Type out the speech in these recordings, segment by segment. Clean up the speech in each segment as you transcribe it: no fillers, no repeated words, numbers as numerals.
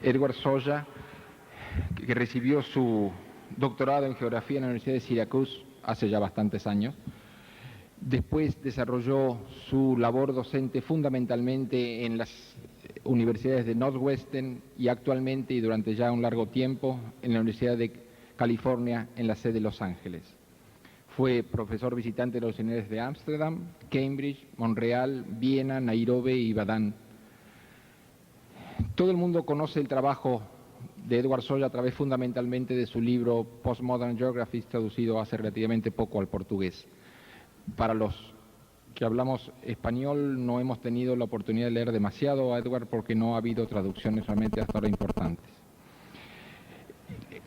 Edward Soya, que recibió su doctorado en geografía en la Universidad de Syracuse hace ya bastantes años. Después desarrolló su labor docente fundamentalmente en las universidades de Northwestern y actualmente y durante ya un largo tiempo en la Universidad de California en la sede de Los Ángeles. Fue profesor visitante de las universidades de Ámsterdam, Cambridge, Montreal, Viena, Nairobi y Badán. Todo el mundo conoce el trabajo de Edward Soya a través fundamentalmente de su libro Postmodern Geography, traducido hace relativamente poco al portugués. Para los que hablamos español no hemos tenido la oportunidad de leer demasiado a Edward porque no ha habido traducciones realmente hasta ahora importantes.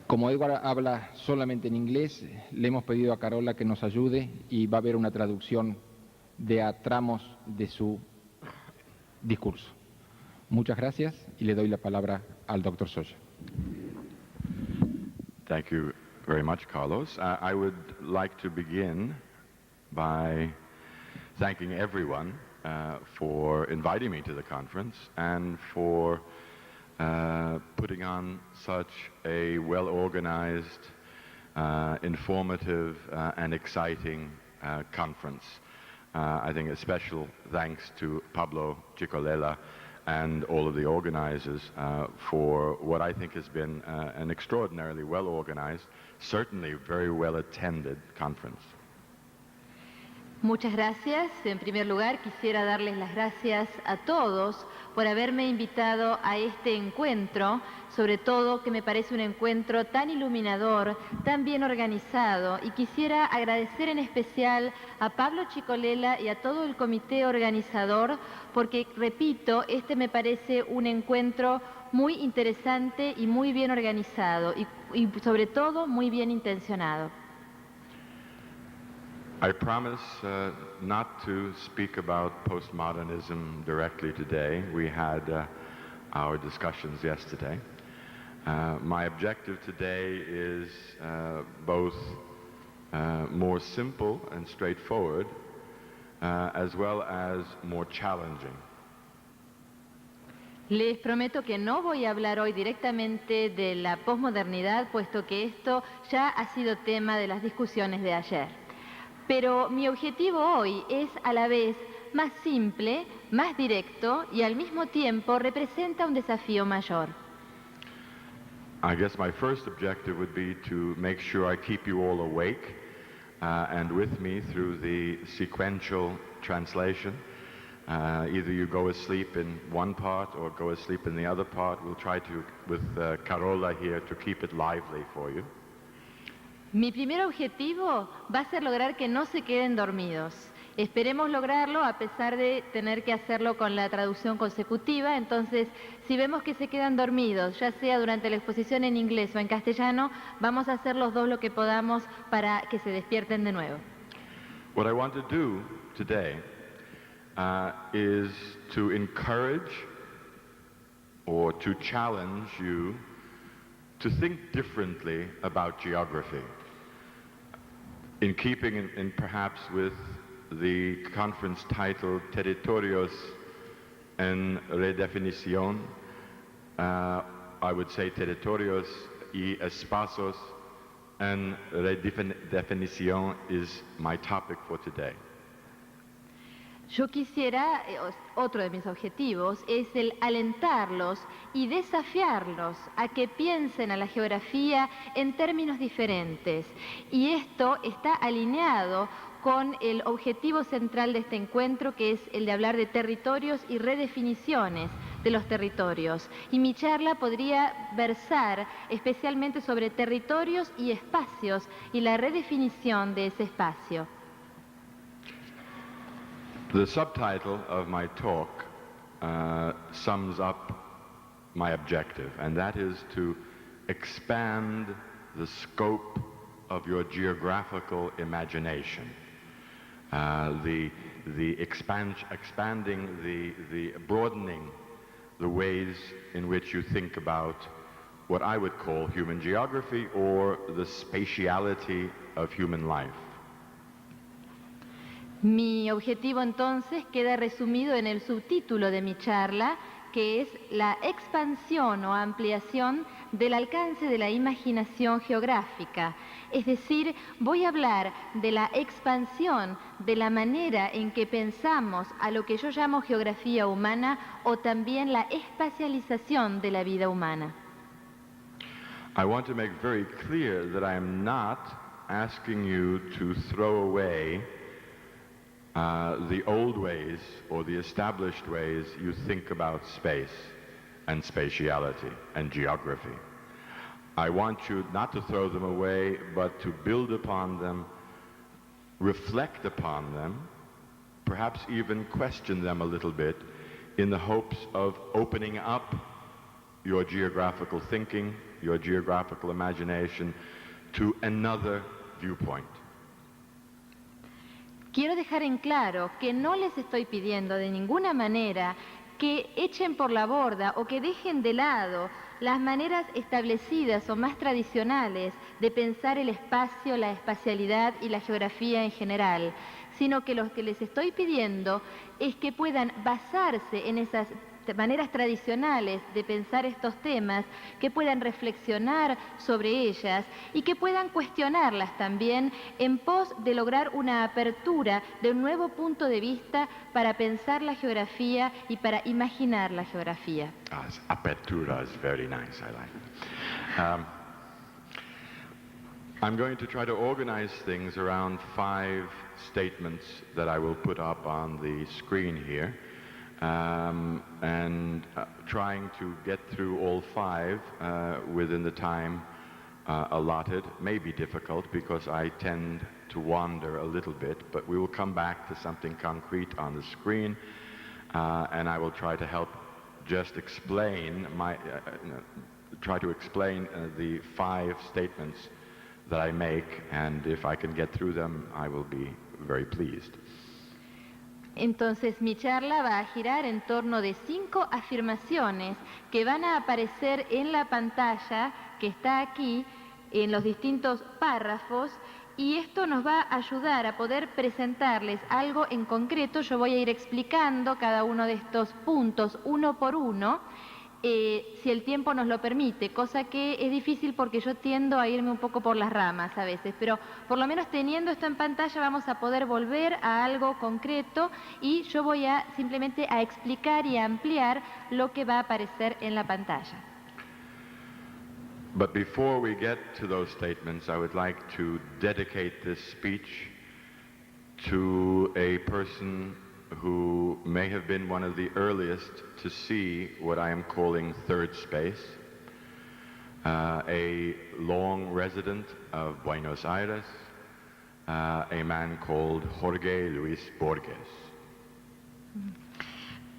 Como Edward habla solamente en inglés, le hemos pedido a Carola que nos ayude y va a haber una traducción de a tramos de su discurso. Muchas gracias y le doy la palabra al doctor Soya. Thank you very much, Carlos. I would like to begin by thanking everyone for inviting me to the conference and for putting on such a well-organized, informative, and exciting conference. I think a special thanks to Pablo Chicolela and all of the organizers for what I think has been an extraordinarily well-organized, certainly very well-attended conference. Muchas gracias. En primer lugar, quisiera darles las gracias a todos por haberme invitado a este encuentro, sobre todo que me parece un encuentro tan iluminador, tan bien organizado, y quisiera agradecer en especial a Pablo Chicolela y a todo el comité organizador, porque, repito, este me parece un encuentro muy interesante y muy bien organizado, y sobre todo muy bien intencionado. I promise not to speak about postmodernism directly today. We had our discussions yesterday. My objective today is both more simple and straightforward, as well as more challenging. Les prometo que no voy a hablar hoy directamente de la posmodernidad, puesto que esto ya ha sido tema de las discusiones de ayer. Pero mi objetivo hoy es a la vez más simple, más directo y al mismo tiempo representa un desafío mayor. I guess my first objective would be to make sure I keep you all awake and with me through the sequential translation. Either you go asleep in one part or go asleep in the other part. We'll try to, with Carola here, to keep it lively for you. Mi primer objetivo va a ser lograr que no se queden dormidos. Esperemos lograrlo a pesar de tener que hacerlo con la traducción consecutiva. Entonces, si vemos que se quedan dormidos, ya sea durante la exposición en inglés o en castellano, vamos a hacer los dos lo que podamos para que se despierten de nuevo. What I want to do today is to encourage or to challenge you to think differently about geography, in keeping in perhaps with the conference title Territorios en Redefinición. I would say Territorios y Espacios en Redefinición is my topic for today. Yo quisiera, otro de mis objetivos, es el alentarlos y desafiarlos a que piensen a la geografía en términos diferentes. Y esto está alineado con el objetivo central de este encuentro, que es el de hablar de territorios y redefiniciones de los territorios. Y mi charla podría versar especialmente sobre territorios y espacios y la redefinición de ese espacio. The subtitle of my talk sums up my objective, and that is to expand the scope of your geographical imagination. Broadening the ways in which you think about what I would call human geography or the spatiality of human life. Mi objetivo entonces queda resumido en el subtítulo de mi charla, que es la expansión o ampliación del alcance de la imaginación geográfica. Es decir, voy a hablar de la expansión de la manera en que pensamos a lo que yo llamo geografía humana o también la espacialización de la vida humana. I want to make very clear that I am not asking you to throw away the old ways or the established ways you think about space and spatiality and geography. I want you not to throw them away, but to build upon them, reflect upon them, perhaps even question them a little bit in the hopes of opening up your geographical thinking, your geographical imagination to another viewpoint. Quiero dejar en claro que no les estoy pidiendo de ninguna manera que echen por la borda o que dejen de lado las maneras establecidas o más tradicionales de pensar el espacio, la espacialidad y la geografía en general, sino que lo que les estoy pidiendo es que puedan basarse en esas maneras tradicionales de pensar estos temas, que puedan reflexionar sobre ellas y que puedan cuestionarlas también en pos de lograr una apertura de un nuevo punto de vista para pensar la geografía y para imaginar la geografía. Apertura is very nice, I like it. I'm going to try to organize things around 5 statements that I will put up on the screen here. Trying to get through all 5 within the time allotted may be difficult because I tend to wander a little bit, but we will come back to something concrete on the screen, and I will try to help just explain the 5 statements that I make, and if I can get through them, I will be very pleased. Entonces mi charla va a girar en torno de 5 afirmaciones que van a aparecer en la pantalla que está aquí, en los distintos párrafos, y esto nos va a ayudar a poder presentarles algo en concreto. Yo voy a ir explicando cada uno de estos puntos uno por uno, si el tiempo nos lo permite, cosa que es difícil porque yo tiendo a irme un poco por las ramas a veces, pero por lo menos teniendo esto en pantalla vamos a poder volver a algo concreto y yo voy a simplemente a explicar y a ampliar lo que va a aparecer en la pantalla. But before we get to those statements, I would like to dedicate this speech to a person who may have been one of the earliest to see what I am calling third space, a long resident of Buenos Aires, a man called Jorge Luis Borges.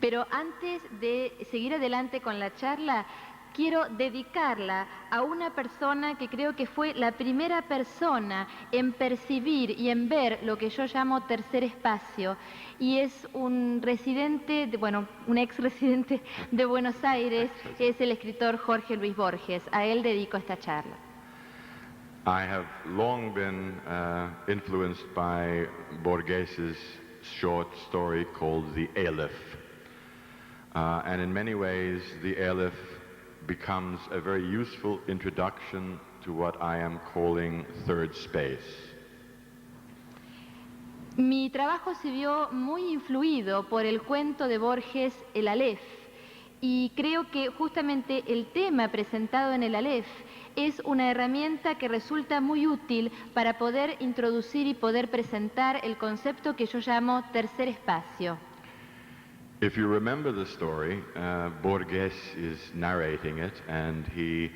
Pero antes de seguir adelante con la charla, quiero dedicarla a una persona que creo que fue la primera persona en percibir y en ver lo que yo llamo tercer espacio, y es un residente, un ex residente de Buenos Aires, es el escritor Jorge Luis Borges. A él dedico esta charla. I have long been influenced by Borges's short story called The Aleph. And in many ways, The Aleph becomes a very useful introduction to what I am calling third space. Mi trabajo se vio muy influido por el cuento de Borges, El Aleph, y creo que justamente el tema presentado en El Aleph es una herramienta que resulta muy útil para poder introducir y poder presentar el concepto que yo llamo tercer espacio. If you remember the story, Borges is narrating it, and he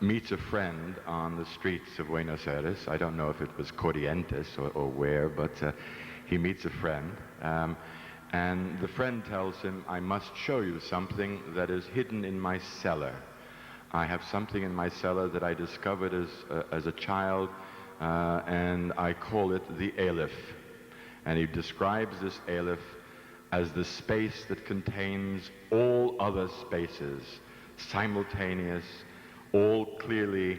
meets a friend on the streets of Buenos Aires. I don't know if it was Corrientes or where, but he meets a friend. And the friend tells him, I must show you something that is hidden in my cellar. I have something in my cellar that I discovered as a child, and I call it the Aleph. And he describes this Aleph as the space that contains all other spaces, simultaneous, all clearly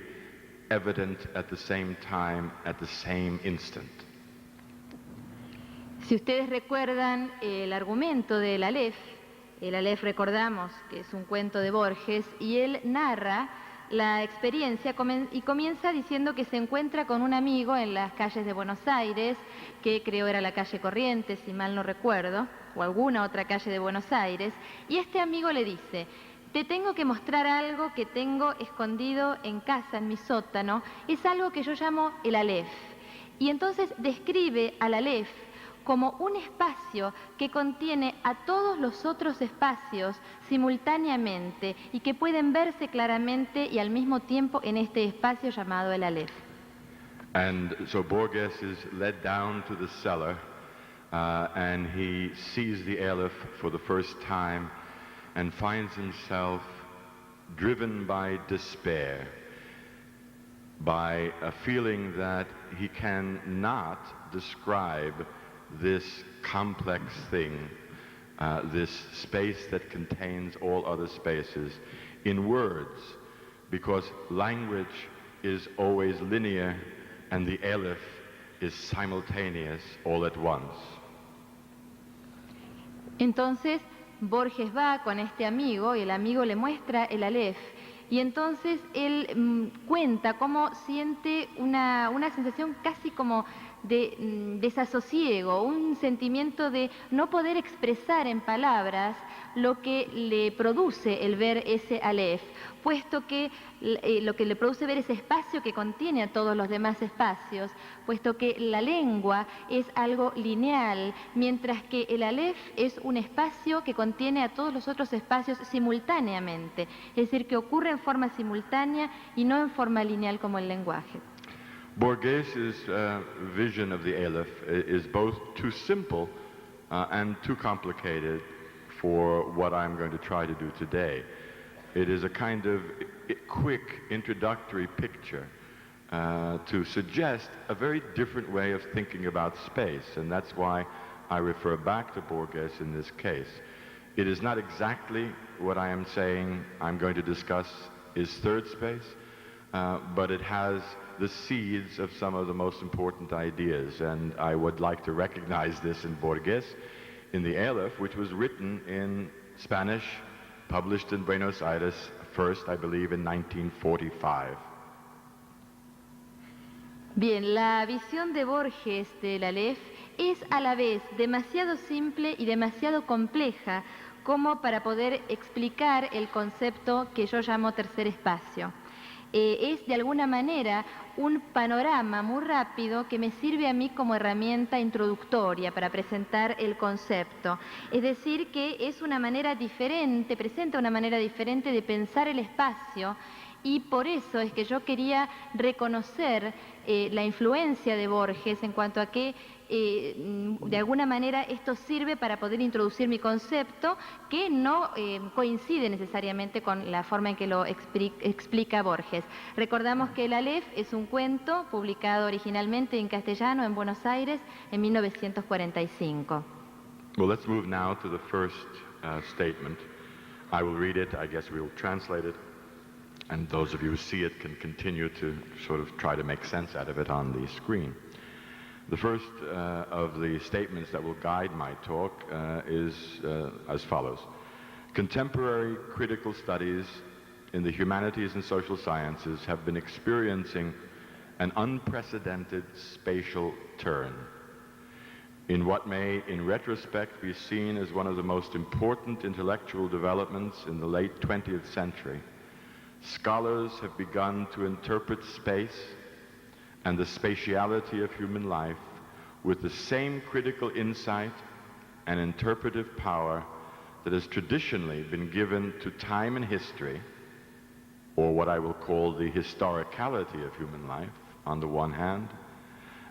evident at the same time, at the same instant. Si ustedes recuerdan el argumento del Aleph, El Aleph, recordamos que es un cuento de Borges, y él narra la experiencia y comienza diciendo que se encuentra con un amigo en las calles de Buenos Aires, que creo era la calle Corrientes, si mal no recuerdo, o alguna otra calle de Buenos Aires, y este amigo le dice: te tengo que mostrar algo que tengo escondido en casa, en mi sótano, es algo que yo llamo el Aleph. Y entonces describe al Aleph como un espacio que contiene a todos los otros espacios simultáneamente y que pueden verse claramente y al mismo tiempo en este espacio llamado el Aleph. And so Borges is led down to the cellar and he sees the Aleph for the first time and finds himself driven by despair, by a feeling that he cannot describe this complex thing, this space that contains all other spaces, in words, because language is always linear and the Aleph is simultaneous all at once. Entonces Borges va con este amigo y el amigo le muestra el Aleph. Y entonces él cuenta cómo siente una sensación casi como de desasosiego, un sentimiento de no poder expresar en palabras lo que le produce el ver ese Aleph, puesto que lo que le produce ver ese espacio que contiene a todos los demás espacios, puesto que la lengua es algo lineal, mientras que el Aleph es un espacio que contiene a todos los otros espacios simultáneamente, es decir, que ocurre en forma simultánea y no en forma lineal como el lenguaje. Borges's vision of the Aleph is both too simple and too complicated for what I'm going to try to do today. It is a kind of quick introductory picture to suggest a very different way of thinking about space, and that's why I refer back to Borges in this case. It is not exactly what I am saying I'm going to discuss is third space, but it has the seeds of some of the most important ideas, and I would like to recognize this in Borges, in the Aleph, which was written in Spanish, published in Buenos Aires first, I believe, in 1945. Bien, la visión de Borges del Aleph es a la vez demasiado simple y demasiado compleja como para poder explicar el concepto que yo llamo tercer espacio. Es de alguna manera un panorama muy rápido que me sirve a mí como herramienta introductoria para presentar el concepto. Es decir, que es una manera diferente, presenta una manera diferente de pensar el espacio, y por eso es que yo quería reconocer la influencia de Borges en cuanto a que de alguna manera esto sirve para poder introducir mi concepto, que no coincide necesariamente con la forma en que lo explica Borges. Recordamos que el Aleph es un cuento publicado originalmente en castellano en Buenos Aires en 1945. Well, let's move now to the first statement. I will read it, I guess we will translate it, and those of you who see it can continue to sort of try to make sense out of it on the screen. The first of the statements that will guide my talk is as follows. Contemporary critical studies in the humanities and social sciences have been experiencing an unprecedented spatial turn in what may, in retrospect, be seen as one of the most important intellectual developments in the late 20th century. Scholars have begun to interpret space and the spatiality of human life with the same critical insight and interpretive power that has traditionally been given to time and history, or what I will call the historicality of human life on the one hand,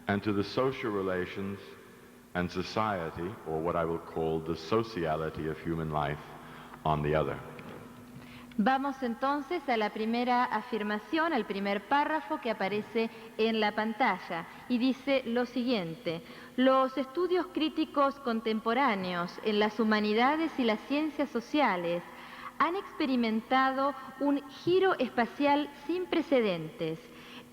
and to the social relations and society, or what I will call the sociality of human life on the other. Vamos entonces a la primera afirmación, al primer párrafo que aparece en la pantalla, y dice lo siguiente: los estudios críticos contemporáneos en las humanidades y las ciencias sociales han experimentado un giro espacial sin precedentes.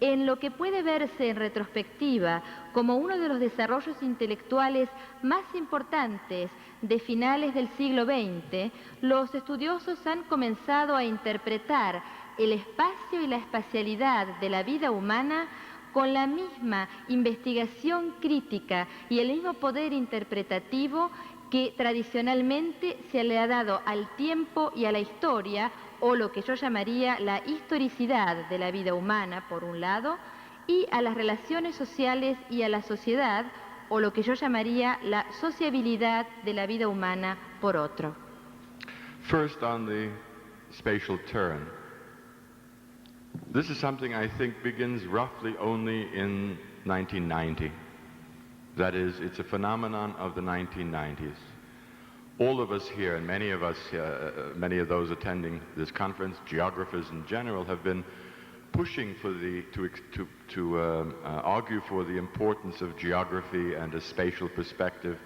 En lo que puede verse en retrospectiva como uno de los desarrollos intelectuales más importantes de finales del siglo XX, los estudiosos han comenzado a interpretar el espacio y la espacialidad de la vida humana con la misma investigación crítica y el mismo poder interpretativo que tradicionalmente se le ha dado al tiempo y a la historia, o lo que yo llamaría la historicidad de la vida humana, por un lado, y a las relaciones sociales y a la sociedad, o lo que yo llamaría la sociabilidad de la vida humana, por otro. First, on the spatial turn. This is something I think begins roughly only in 1990. That is, it's a phenomenon of the 1990s. All of us here, and many of us, many of those attending this conference, geographers in general, have been pushing for to argue for the importance of geography and a spatial perspective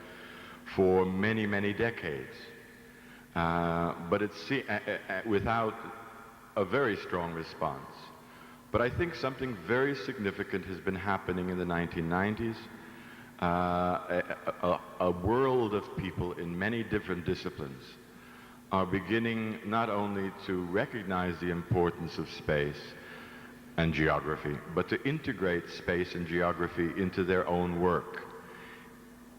for many, many decades. But it's without a very strong response. But I think something very significant has been happening in the 1990s. A world of people in many different disciplines are beginning not only to recognize the importance of space and geography, but to integrate space and geography into their own work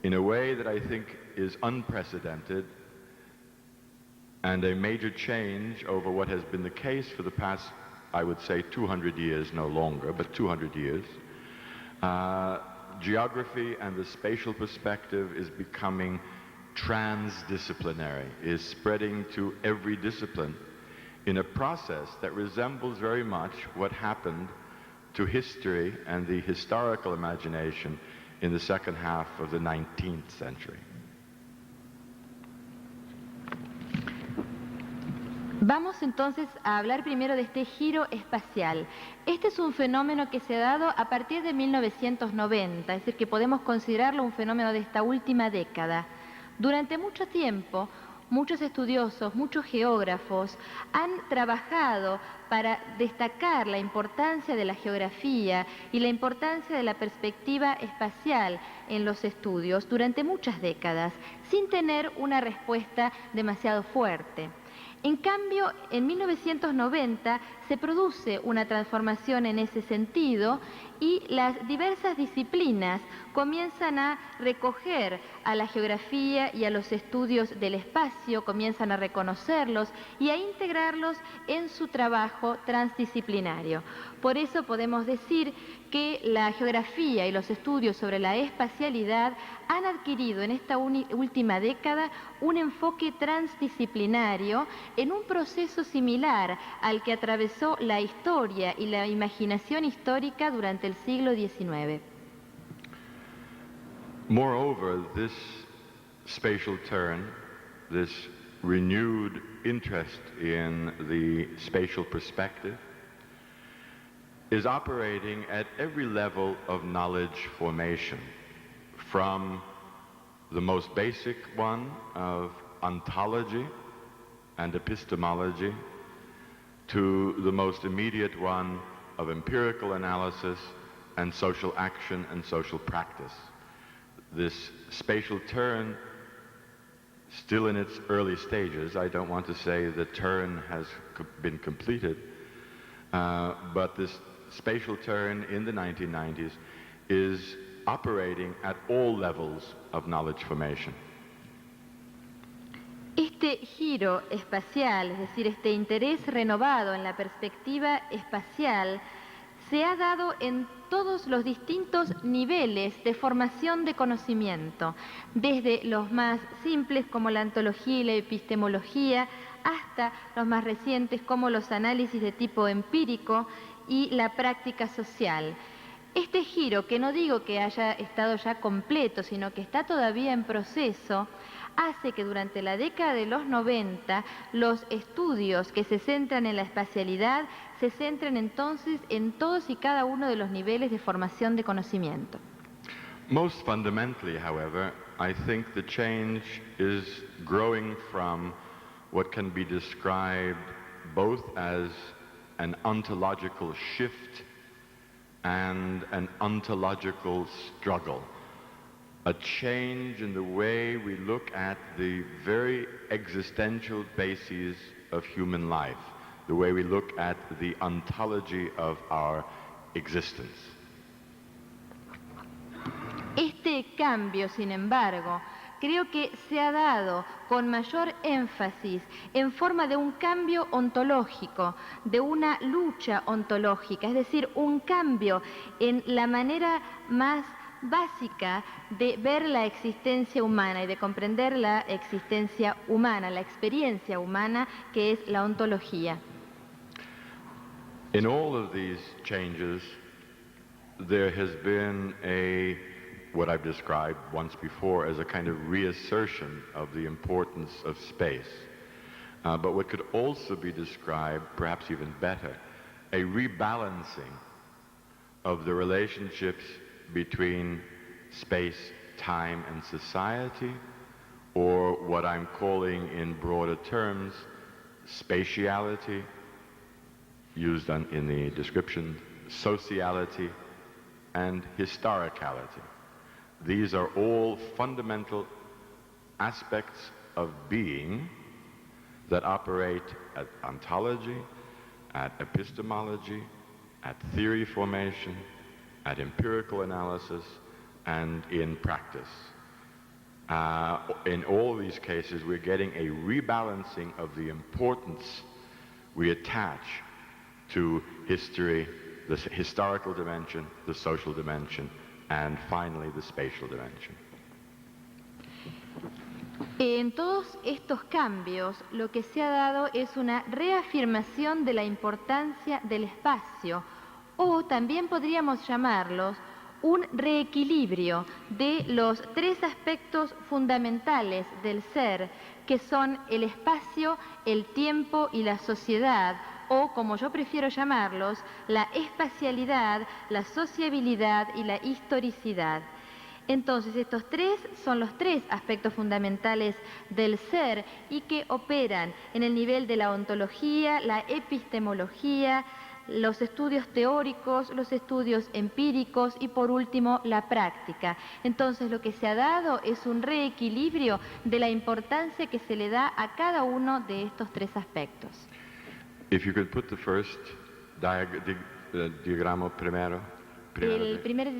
in a way that I think is unprecedented and a major change over what has been the case for the past, I would say, 200 years, no longer, but 200 years. Geography and the spatial perspective is becoming transdisciplinary, is spreading to every discipline in a process that resembles very much what happened to history and the historical imagination in the second half of the 19th century. Vamos entonces a hablar primero de este giro espacial. Este es un fenómeno que se ha dado a partir de 1990, es decir, que podemos considerarlo un fenómeno de esta última década. Durante mucho tiempo, muchos estudiosos, muchos geógrafos han trabajado para destacar la importancia de la geografía y la importancia de la perspectiva espacial en los estudios durante muchas décadas, sin tener una respuesta demasiado fuerte. En cambio, en 1990 se produce una transformación en ese sentido y las diversas disciplinas comienzan a recoger a la geografía y a los estudios del espacio, comienzan a reconocerlos y a integrarlos en su trabajo transdisciplinario. Por eso podemos decir que la geografía y los estudios sobre la espacialidad han adquirido en esta última década un enfoque transdisciplinario en un proceso similar al que atravesó la historia y la imaginación histórica durante el siglo XIX. Moreover, this spatial turn, this renewed interest in the spatial perspective, is operating at every level of knowledge formation, from the most basic one of ontology and epistemology to the most immediate one of empirical analysis and social action and social practice. This spatial turn, still in its early stages, I don't want to say the turn has been completed, but this spatial turn in the 1990s is operating at all levels of knowledge formation. Este giro espacial, es decir, este interés renovado en la perspectiva espacial, se ha dado en todos los distintos niveles de formación de conocimiento, desde los más simples como la ontología y la epistemología, hasta los más recientes como los análisis de tipo empírico y la práctica social. Este giro, que no digo que haya estado ya completo, sino que está todavía en proceso, hace que durante la década de los 90 los estudios que se centran en la espacialidad se centren entonces en todos y cada uno de los niveles de formación de conocimiento. Most fundamentally, however, I think the change is growing from what can be described both as an ontological shift and an ontological struggle, a change in the way we look at the very existential bases of human life, the way we look at the ontology of our existence. Este cambio, sin embargo, creo que se ha dado con mayor énfasis en forma de un cambio ontológico, de una lucha ontológica, es decir, un cambio en la manera más básica de ver la existencia humana y de comprender la existencia humana, la experiencia humana, que es la ontología. In all of these changes, there has been what I've described once before as a kind of reassertion of the importance of space. But what could also be described, perhaps even better, a rebalancing of the relationships between space, time, and society, or what I'm calling in broader terms, spatiality, used in the description, sociality, and historicality. These are all fundamental aspects of being that operate at ontology, at epistemology, at theory formation, at empirical analysis, and in practice. In all these cases, we're getting a rebalancing of the importance we attach to history, the historical dimension, the social dimension, and finally the spatial dimension. En todos estos cambios, lo que se ha dado es una reafirmación de la importancia del espacio, o también podríamos llamarlos un reequilibrio de los tres aspectos fundamentales del ser, que son el espacio, el tiempo y la sociedad, o como yo prefiero llamarlos, la espacialidad, la sociabilidad y la historicidad. Entonces, estos tres son los tres aspectos fundamentales del ser y que operan en el nivel de la ontología, la epistemología, los estudios teóricos, los estudios empíricos y por último la práctica. Entonces lo que se ha dado es un reequilibrio de la importancia que se le da a cada uno de estos tres aspectos. If you could put the first diagrama primero. El primer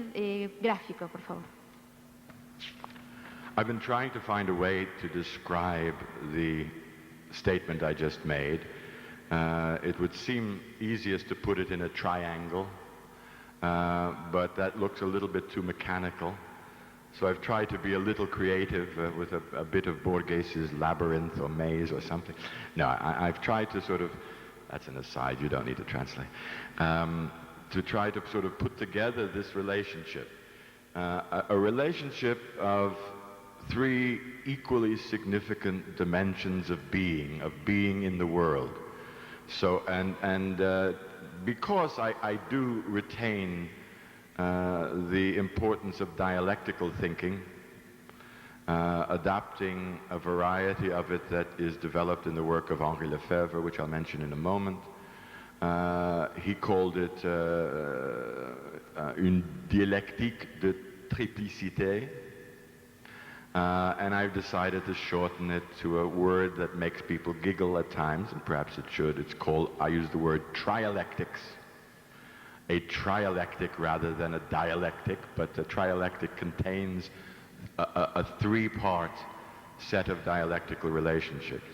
gráfico, por favor. I've been trying to find a way to describe the statement I just made. It would seem easiest to put it in a triangle, but that looks a little bit too mechanical. So I've tried to be a little creative with a bit of Borges's labyrinth or maze or something. No, I've tried to sort of, that's an aside, you don't need to translate, to try to sort of put together this relationship. A relationship of three equally significant dimensions of being in the world. So, and because I do retain the importance of dialectical thinking, adapting a variety of it that is developed in the work of Henri Lefebvre, which I'll mention in a moment. He called it une dialectique de triplicité. And I've decided to shorten it to a word that makes people giggle at times, and perhaps it should. It's called, I use the word trialectics. A trialectic rather than a dialectic, but a trialectic contains a three-part set of dialectical relationships.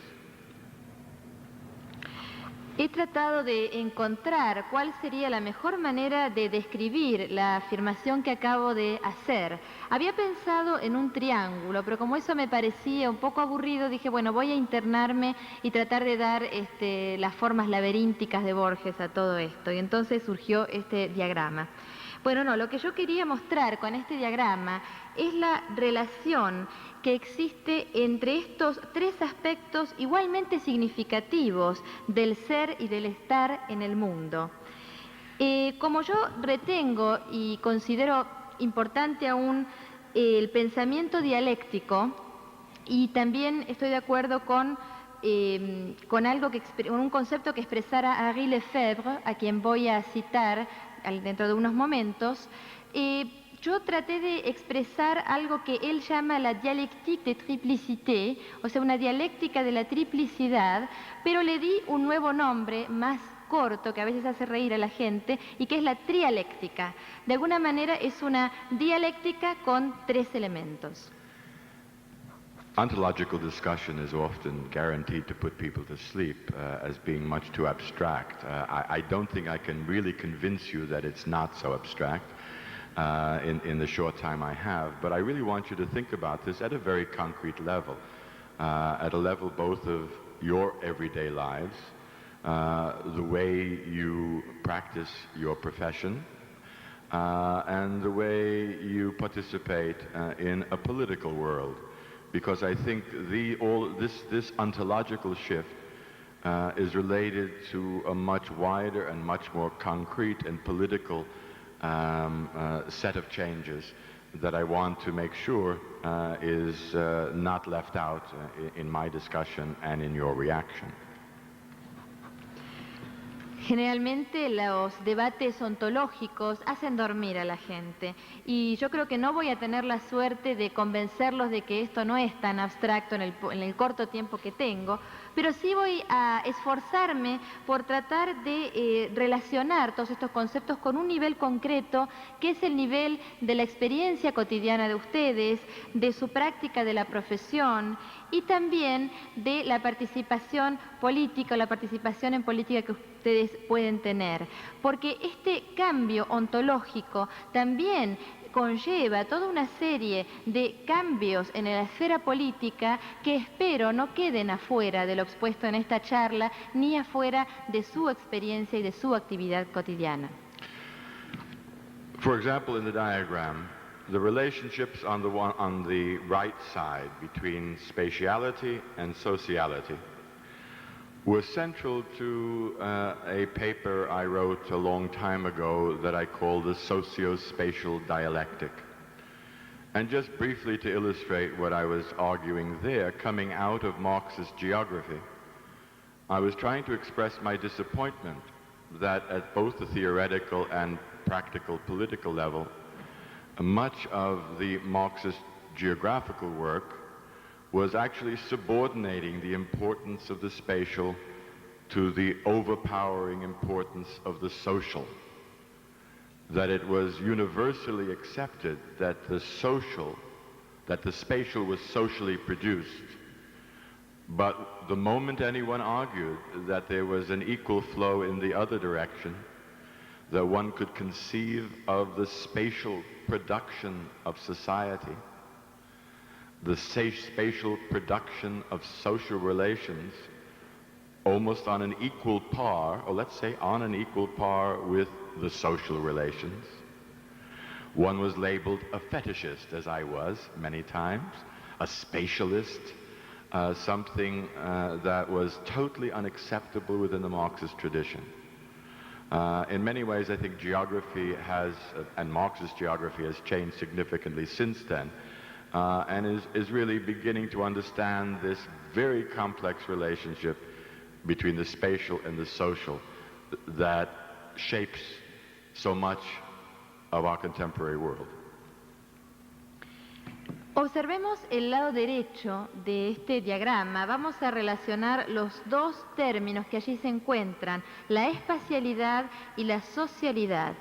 He tratado de encontrar cuál sería la mejor manera de describir la afirmación que acabo de hacer. Había pensado en un triángulo, pero como eso me parecía un poco aburrido, dije, bueno, voy a internarme y tratar de dar las formas laberínticas de Borges a todo esto. Y entonces surgió este diagrama. Bueno, no, lo que yo quería mostrar con este diagrama es la relación que existe entre estos tres aspectos igualmente significativos del ser y del estar en el mundo. Como yo retengo y considero importante aún el pensamiento dialéctico, y también estoy de acuerdo con algo un concepto que expresara Henri Lefebvre, a quien voy a citar dentro de unos momentos, yo traté de expresar algo que él llama la dialectique de triplicité, o sea, una dialéctica de la triplicidad, pero le di un nuevo nombre más corto que a veces hace reír a la gente y que es la trialéctica. De alguna manera es una dialéctica con 3 elementos. Ontological discussion is often guaranteed to put people to sleep as being much too abstract. I don't think I can really convince you that it's not so abstract in the short time I have, but I really want you to think about this at a very concrete level, at a level both of your everyday lives, the way you practice your profession, and the way you participate in a political world. Because I think this ontological shift is related to a much wider and much more concrete and political set of changes that I want to make sure is not left out in my discussion and in your reaction. Generalmente los debates ontológicos hacen dormir a la gente y yo creo que no voy a tener la suerte de convencerlos de que esto no es tan abstracto en el corto tiempo que tengo, pero sí voy a esforzarme por tratar de relacionar todos estos conceptos con un nivel concreto, que es el nivel de la experiencia cotidiana de ustedes, de su práctica de la profesión y también de la participación política o la participación en política que ustedes pueden tener. Porque este cambio ontológico también conlleva toda una serie de cambios en la esfera política que espero no queden afuera de lo expuesto en esta charla, ni afuera de su experiencia y de su actividad cotidiana. For example, in the diagram, the relationships on the right side between spatiality and sociality were central to a paper I wrote a long time ago that I call the socio-spatial dialectic. And just briefly to illustrate what I was arguing there, coming out of Marxist geography, I was trying to express my disappointment that at both the theoretical and practical political level, much of the Marxist geographical work was actually subordinating the importance of the spatial to the overpowering importance of the social. That it was universally accepted that the spatial was socially produced. But the moment anyone argued that there was an equal flow in the other direction, that one could conceive of the spatial production of society, the spatial production of social relations almost on an equal par, or let's say on an equal par with the social relations. One was labeled a fetishist, as I was many times, a spatialist, something that was totally unacceptable within the Marxist tradition. In many ways, I think geography has, and Marxist geography has changed significantly since then. And is really beginning to understand this very complex relationship between the spatial and the social that shapes so much of our contemporary world. Observemos el lado derecho de este diagrama. Vamos a relacionar los dos términos que allí se encuentran, la espacialidad y la socialidad.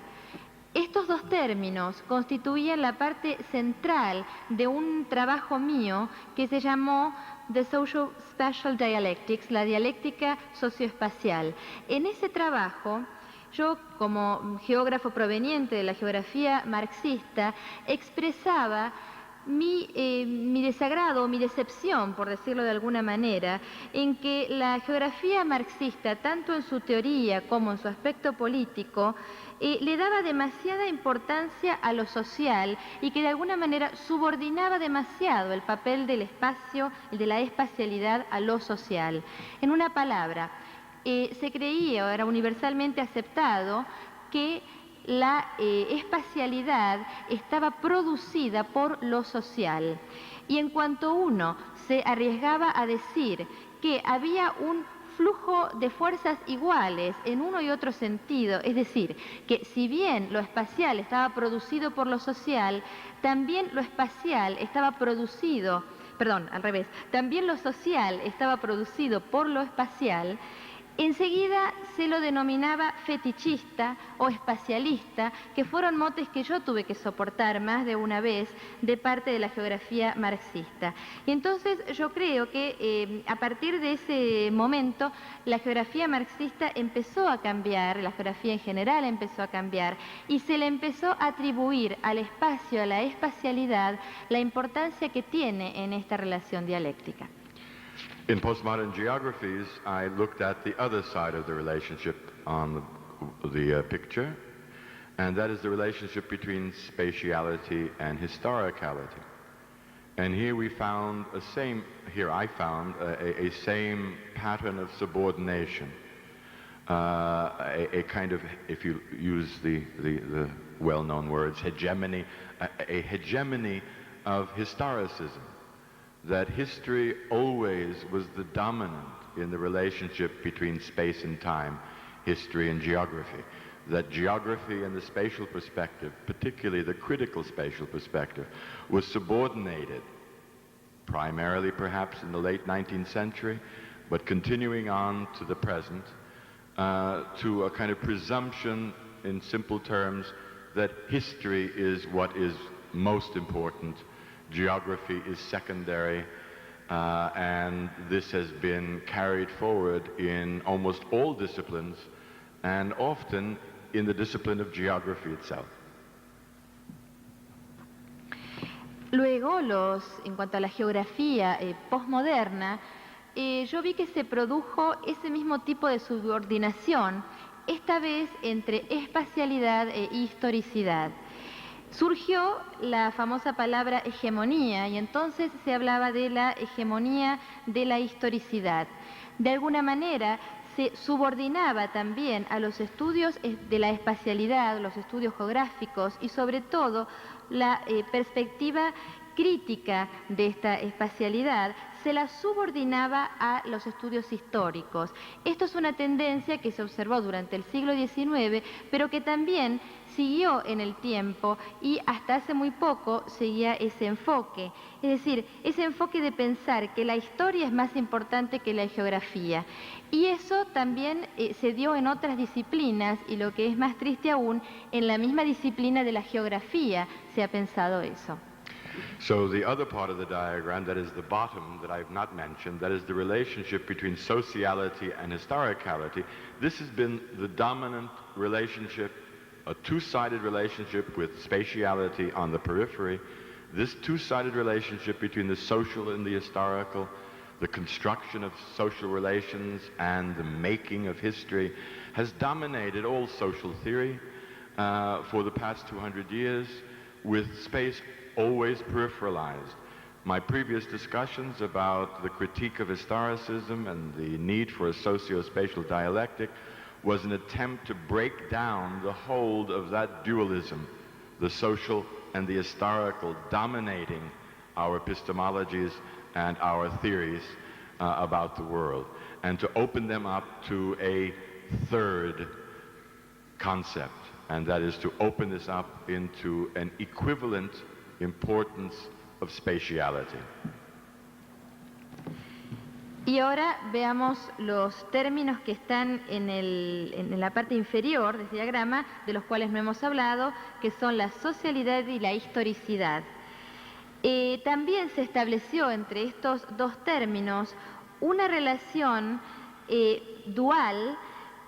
Estos dos términos constituían la parte central de un trabajo mío que se llamó The Social Spatial Dialectics, la dialéctica socioespacial. En ese trabajo, yo como geógrafo proveniente de la geografía marxista, expresaba mi desagrado, mi decepción, por decirlo de alguna manera, en que la geografía marxista, tanto en su teoría como en su aspecto político, le daba demasiada importancia a lo social y que de alguna manera subordinaba demasiado el papel del espacio, de la espacialidad a lo social. En una palabra, se creía, o era universalmente aceptado, que la espacialidad estaba producida por lo social. Y en cuanto uno se arriesgaba a decir que había un flujo de fuerzas iguales en uno y otro sentido, es decir, que si bien lo espacial estaba producido por lo social, también lo espacial estaba producido, perdón, al revés, también lo social estaba producido por lo espacial. Enseguida se lo denominaba fetichista o espacialista, que fueron motes que yo tuve que soportar más de una vez de parte de la geografía marxista. Y entonces yo creo que a partir de ese momento la geografía marxista empezó a cambiar, la geografía en general empezó a cambiar, y se le empezó a atribuir al espacio, a la espacialidad, la importancia que tiene en esta relación dialéctica. In postmodern geographies, I looked at the other side of the relationship on the picture, and that is the relationship between spatiality and historicality. And here we found a same pattern of subordination, a kind of, if you use the well-known words, hegemony, a hegemony of historicism. That history always was the dominant in the relationship between space and time, history and geography. That geography and the spatial perspective, particularly the critical spatial perspective, was subordinated, primarily perhaps in the late 19th century, but continuing on to the present, to a kind of presumption in simple terms that history is what is most important, geography is secondary, and this has been carried forward in almost all disciplines, and often in the discipline of geography itself. Luego, en cuanto a la geografía postmoderna, yo vi que se produjo ese mismo tipo de subordinación, esta vez entre espacialidad e historicidad. Surgió la famosa palabra hegemonía y entonces se hablaba de la hegemonía de la historicidad. De alguna manera se subordinaba también a los estudios de la espacialidad, los estudios geográficos y sobre todo la perspectiva crítica de esta espacialidad se la subordinaba a los estudios históricos. Esto es una tendencia que se observó durante el siglo XIX, pero que también siguió en el tiempo y hasta hace muy poco seguía ese enfoque. Es decir, ese enfoque de pensar que la historia es más importante que la geografía. Y eso también se dio en otras disciplinas y lo que es más triste aún, en la misma disciplina de la geografía se ha pensado eso. So the other part of the diagram, that is the bottom that I've not mentioned, that is the relationship between sociality and historicality, this has been the dominant relationship, a two-sided relationship with spatiality on the periphery. This two-sided relationship between the social and the historical, the construction of social relations and the making of history, has dominated all social theory for the past 200 years, with space always peripheralized. My previous discussions about the critique of historicism and the need for a socio-spatial dialectic was an attempt to break down the hold of that dualism, the social and the historical, dominating our epistemologies and our theories about the world, and to open them up to a third concept, and that is to open this up into an equivalent importance of spatiality. Y ahora veamos los términos que están en la parte inferior de este diagrama, de los cuales no hemos hablado, que son la socialidad y la historicidad. También se estableció entre estos dos términos una relación dual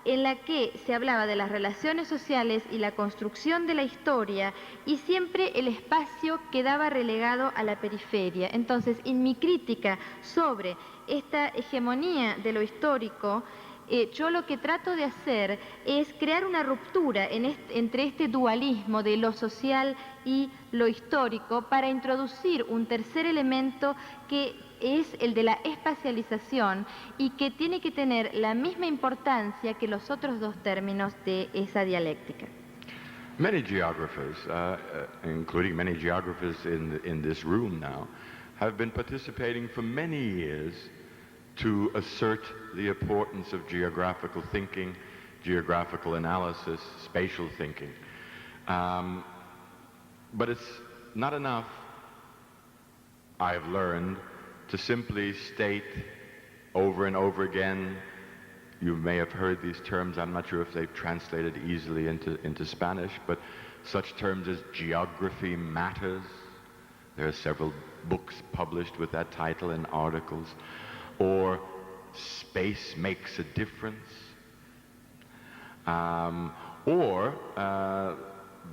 en la que se hablaba de las relaciones sociales y la construcción de la historia, y siempre el espacio quedaba relegado a la periferia. Entonces, en mi crítica sobre esta hegemonía de lo histórico, yo lo que trato de hacer es crear una ruptura entre este dualismo de lo social y lo histórico para introducir un tercer elemento que es el de la espacialización y que tiene que tener la misma importancia que los otros dos términos de esa dialéctica. Many geographers, including many geographers in this room now, have been participating for many years to assert the importance of geographical thinking, geographical analysis, spatial thinking. But it's not enough, I've learned, to simply state over and over again. You may have heard these terms, I'm not sure if they've translated easily into Spanish, but such terms as geography matters. There are several books published with that title and articles. Or space makes a difference. Or,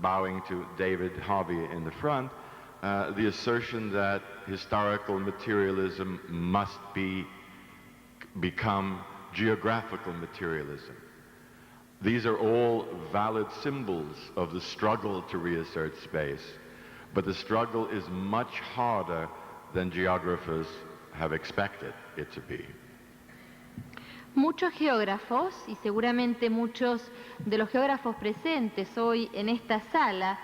bowing to David Harvey in the front, the assertion that historical materialism must become geographical materialism. These are all valid symbols of the struggle to reassert space, but the struggle is much harder than geographers have expected it to be. Muchos geógrafos, y seguramente muchos de los geógrafos presentes hoy en esta sala,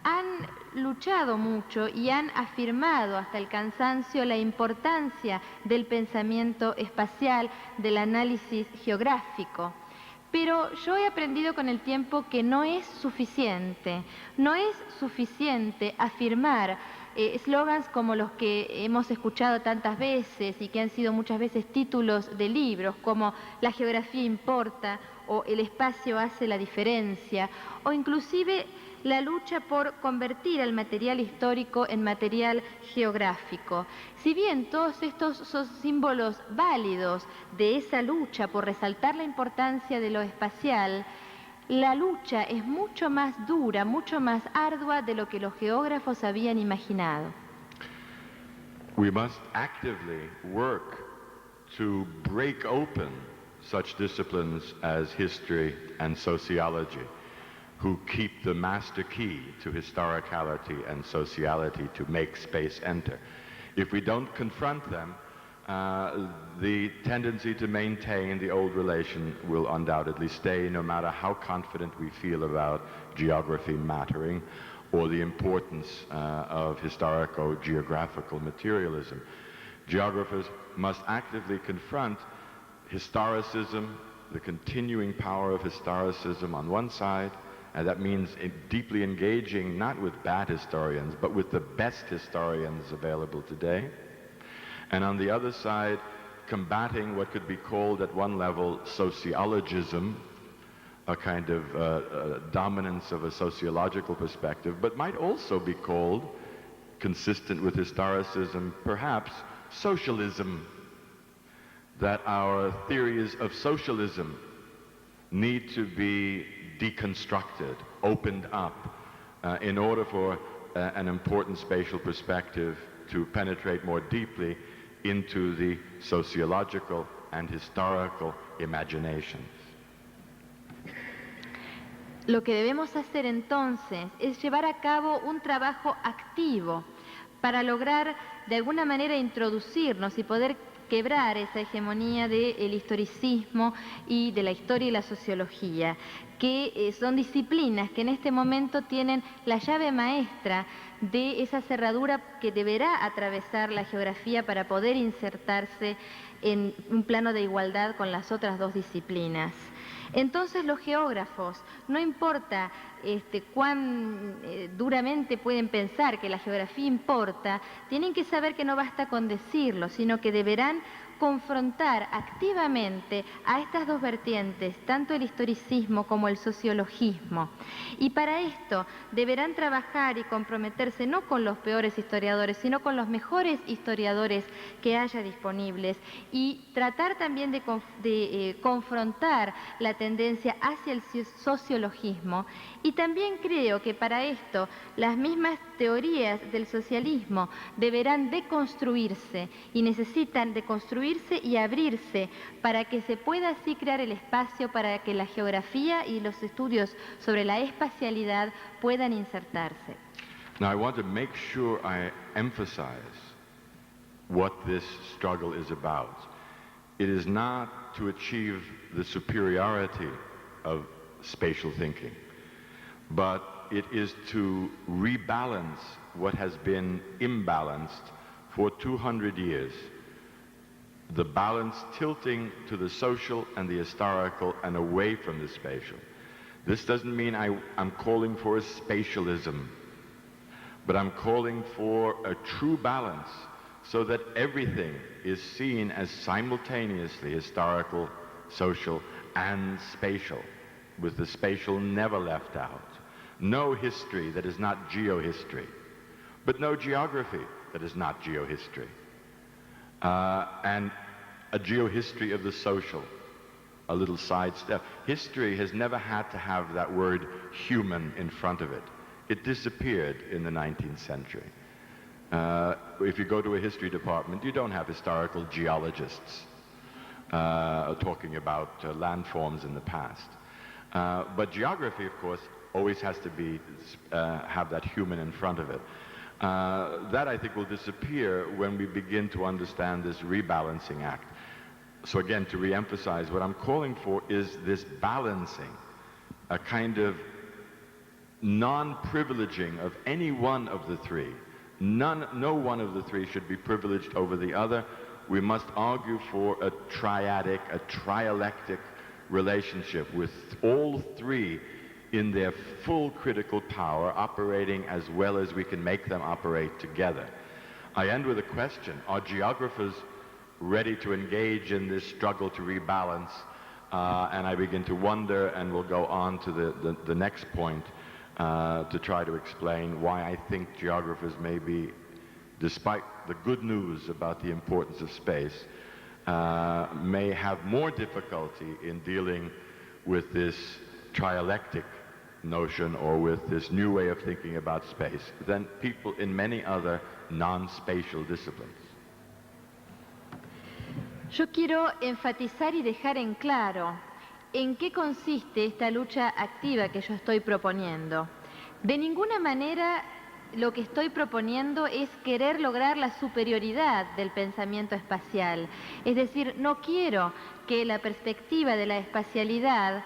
han luchado mucho y han afirmado hasta el cansancio la importancia del pensamiento espacial, del análisis geográfico. Pero yo he aprendido con el tiempo que no es suficiente afirmar eslogans como los que hemos escuchado tantas veces y que han sido muchas veces títulos de libros, como La geografía importa, o El espacio hace la diferencia, o inclusive la lucha por convertir el material histórico en material geográfico. Si bien todos estos son símbolos válidos de esa lucha por resaltar la importancia de lo espacial, la lucha es mucho más dura, mucho más ardua de lo que los geógrafos habían imaginado. We must actively work to break open such disciplines as history and sociology, who keep the master key to historicality and sociality to make space enter. If we don't confront them, the tendency to maintain the old relation will undoubtedly stay, no matter how confident we feel about geography mattering or the importance of historico-geographical materialism. Geographers must actively confront historicism, the continuing power of historicism on one side, and that means deeply engaging not with bad historians, but with the best historians available today. And on the other side, combating what could be called at one level sociologism, a kind of dominance of a sociological perspective, but might also be called, consistent with historicism, perhaps socialism, that our theories of socialism need to be deconstructed, opened up, in order for an important spatial perspective to penetrate more deeply into the sociological and historical imaginations. Lo que debemos hacer entonces es llevar a cabo un trabajo activo para lograr de alguna manera introducirnos y poder quebrar esa hegemonía del historicismo y de la historia y la sociología, que son disciplinas que en este momento tienen la llave maestra de esa cerradura que deberá atravesar la geografía para poder insertarse en un plano de igualdad con las otras dos disciplinas. Entonces los geógrafos, no importa cuán duramente pueden pensar que la geografía importa, tienen que saber que no basta con decirlo, sino que deberán confrontar activamente a estas dos vertientes, tanto el historicismo como el sociologismo. Y para esto deberán trabajar y comprometerse no con los peores historiadores, sino con los mejores historiadores que haya disponibles, y tratar también de confrontar la tendencia hacia el sociologismo. Y también creo que para esto las mismas teorías del socialismo deberán deconstruirse y necesitan deconstruirse y abrirse para que se pueda así crear el espacio para que la geografía y los estudios sobre la espacialidad puedan insertarse. Now I want to make sure I emphasize what this struggle is about. It is not to achieve the superiority of spatial thinking, but it is to rebalance what has been imbalanced for 200 years. the balance tilting to the social and the historical and away from the spatial. This doesn't mean I'm calling for a spatialism, but I'm calling for a true balance so that everything is seen as simultaneously historical, social, and spatial, with the spatial never left out. No history that is not geohistory, but no geography that is not geohistory. And a geohistory of the social, a little sidestep. History has never had to have that word human in front of it. It disappeared in the 19th century. If you go to a history department, you don't have historical geologists talking about landforms in the past. But geography, of course, always has to be have that human in front of it. That, I think, will disappear when we begin to understand this rebalancing act. So again, to re-emphasize, what I'm calling for is this balancing, a kind of non-privileging of any one of the three. No one of the three should be privileged over the other. We must argue for a triadic, a trialectic relationship with all three in their full critical power, operating as well as we can make them operate together. I end with a question. Are geographers ready to engage in this struggle to rebalance? And I begin to wonder, and we'll go on to the next point to try to explain why I think geographers may be, despite the good news about the importance of space, may have more difficulty in dealing with this trialectic notion or with this new way of thinking about space than people in many other non-spatial disciplines. Yo quiero enfatizar y dejar en claro en qué consiste esta lucha activa que yo estoy proponiendo. De ninguna manera lo que estoy proponiendo es querer lograr la superioridad del pensamiento espacial. Es decir, no quiero que la perspectiva de la espacialidad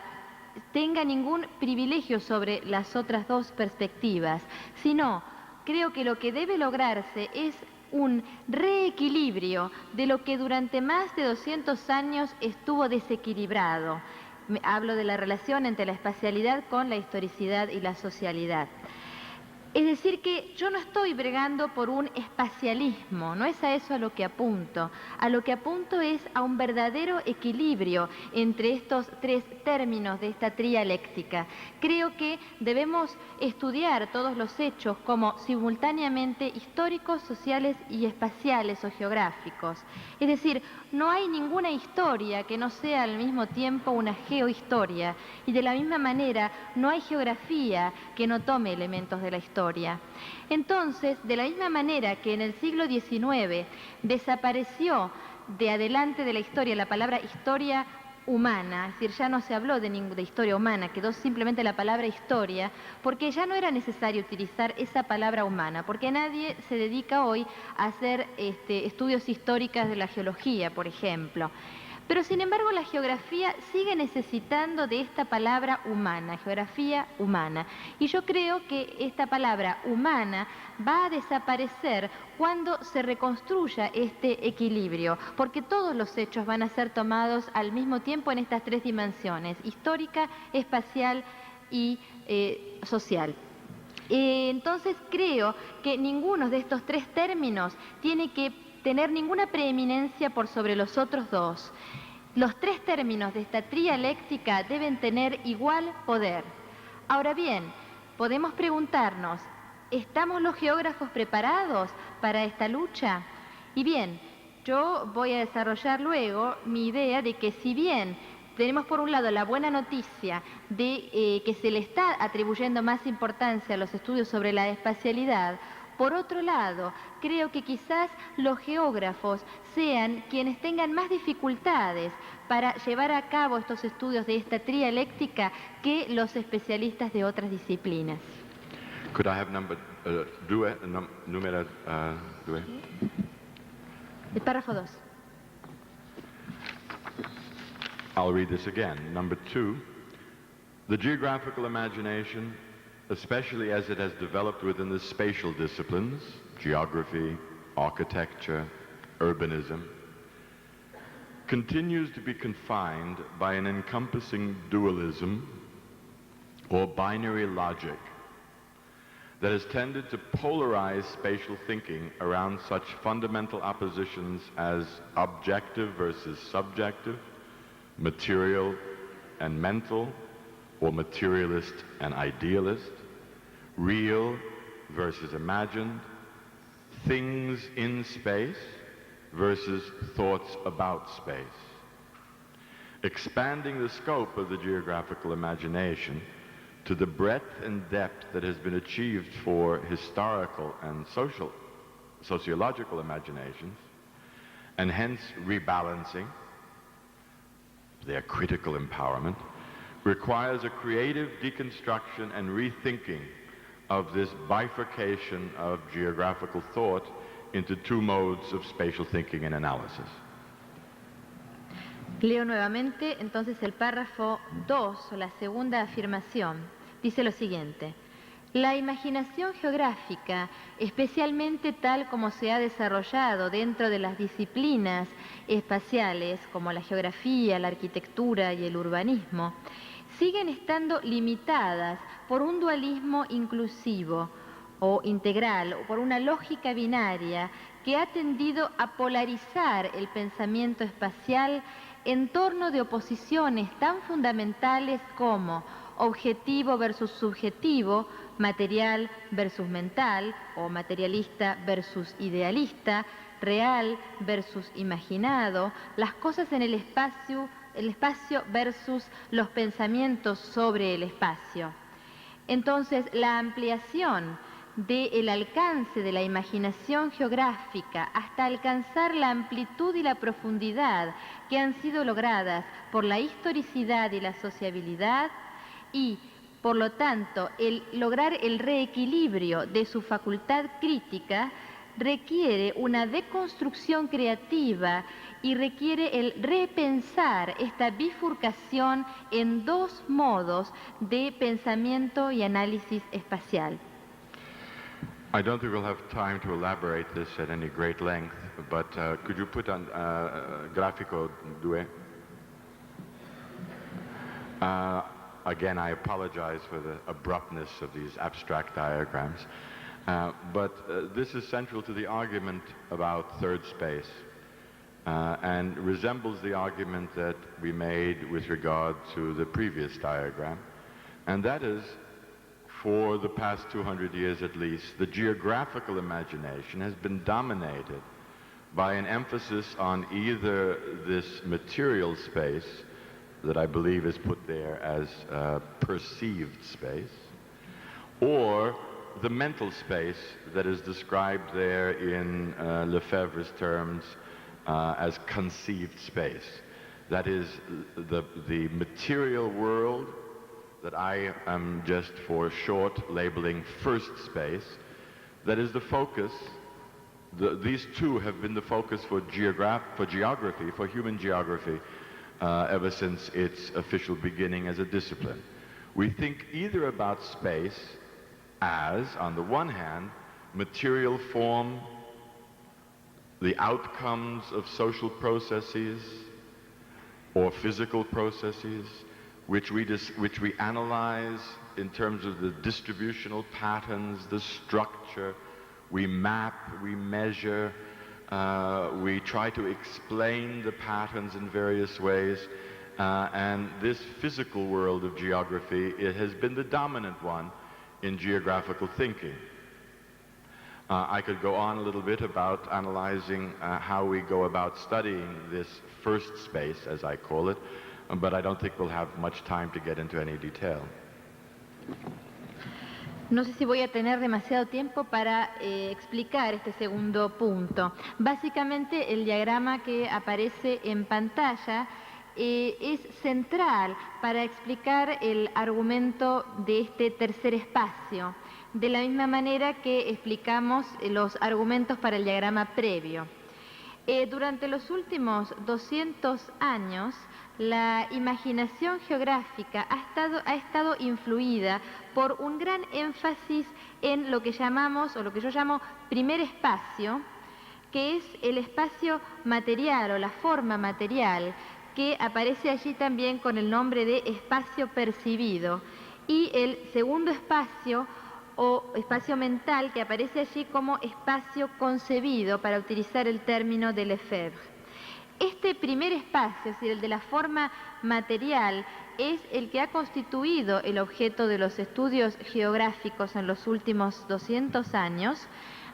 tenga ningún privilegio sobre las otras dos perspectivas, sino creo que lo que debe lograrse es un reequilibrio de lo que durante más de 200 años estuvo desequilibrado. Hablo de la relación entre la espacialidad con la historicidad y la socialidad. Es decir, que yo no estoy bregando por un espacialismo, no es a eso a lo que apunto. A lo que apunto es a un verdadero equilibrio entre estos tres términos de esta trialéctica. Creo que debemos estudiar todos los hechos como simultáneamente históricos, sociales y espaciales o geográficos. Es decir, no hay ninguna historia que no sea al mismo tiempo una geohistoria, y de la misma manera no hay geografía que no tome elementos de la historia. Entonces, de la misma manera que en el siglo XIX desapareció de adelante de la historia la palabra historia humana, es decir, ya no se habló de historia humana, quedó simplemente la palabra historia, porque ya no era necesario utilizar esa palabra humana, porque nadie se dedica hoy a hacer estudios históricos de la geología, por ejemplo. Pero sin embargo la geografía sigue necesitando de esta palabra humana, geografía humana. Y yo creo que esta palabra humana va a desaparecer cuando se reconstruya este equilibrio, porque todos los hechos van a ser tomados al mismo tiempo en estas tres dimensiones, histórica, espacial y social. Entonces creo que ninguno de estos tres términos tiene que tener ninguna preeminencia por sobre los otros dos. Los tres términos de esta trialéctica deben tener igual poder. Ahora bien, podemos preguntarnos, ¿estamos los geógrafos preparados para esta lucha? Y bien, yo voy a desarrollar luego mi idea de que si bien tenemos por un lado la buena noticia de que se le está atribuyendo más importancia a los estudios sobre la espacialidad, por otro lado, creo que quizás los geógrafos sean quienes tengan más dificultades para llevar a cabo estos estudios de esta trialéctica que los especialistas de otras disciplinas. Could I have número 2? El párrafo 2. I'll read this again. Number 2, the geographical imagination, especially as it has developed within the spatial disciplines, geography, architecture, urbanism, continues to be confined by an encompassing dualism or binary logic that has tended to polarize spatial thinking around such fundamental oppositions as objective versus subjective, material and mental, or materialist and idealist, real versus imagined, things in space versus thoughts about space. Expanding the scope of the geographical imagination to the breadth and depth that has been achieved for historical and sociological imaginations, and hence rebalancing their critical empowerment, requires a creative deconstruction and rethinking of this bifurcation of geographical thought into two modes of spatial thinking and analysis. Leo nuevamente entonces el párrafo 2, o la segunda afirmación. Dice lo siguiente: la imaginación geográfica, especialmente tal como se ha desarrollado dentro de las disciplinas espaciales como la geografía, la arquitectura y el urbanismo, siguen estando limitadas por un dualismo inclusivo o integral, o por una lógica binaria que ha tendido a polarizar el pensamiento espacial en torno de oposiciones tan fundamentales como objetivo versus subjetivo, material versus mental, o materialista versus idealista, real versus imaginado, las cosas en el espacio versus los pensamientos sobre el espacio. Entonces, la ampliación del alcance de la imaginación geográfica hasta alcanzar la amplitud y la profundidad que han sido logradas por la historicidad y la sociabilidad, y, por lo tanto, el lograr el reequilibrio de su facultad crítica, requiere una deconstrucción creativa y requiere el repensar esta bifurcación en dos modos de pensamiento y análisis espacial. I don't think we'll have time to elaborate this at any great length, but could you put on gráfico 2? Again, I apologize for the abruptness of these abstract diagrams, but this is central to the argument about third space and resembles the argument that we made with regard to the previous diagram, and that is, for the past 200 years at least, the geographical imagination has been dominated by an emphasis on either this material space that I believe is put there as perceived space, or the mental space that is described there in Lefebvre's terms as conceived space. That is the material world that I am just for short labeling first space, that is the focus. These two have been the focus for geography, for human geography, ever since its official beginning as a discipline. We think either about space as, on the one hand, material form, the outcomes of social processes or physical processes, which we analyze in terms of the distributional patterns, the structure, we map, we measure, we try to explain the patterns in various ways, and this physical world of geography, it has been the dominant one in geographical thinking. I could go on a little bit about analyzing how we go about studying this first space, as I call it, but I don't think we'll have much time to get into any detail. No sé si voy a tener demasiado tiempo para explicar este segundo punto. Básicamente, el diagrama que aparece en pantalla es central para explicar el argumento de este tercer espacio, de la misma manera que explicamos los argumentos para el diagrama previo. Durante los últimos 200 años, la imaginación geográfica ha estado influida por un gran énfasis en lo que llamamos, o lo que yo llamo, primer espacio, que es el espacio material o la forma material, que aparece allí también con el nombre de espacio percibido, y el segundo espacio o espacio mental, que aparece allí como espacio concebido, para utilizar el término de Lefebvre. Este primer espacio, es decir, el de la forma material, es el que ha constituido el objeto de los estudios geográficos en los últimos 200 años,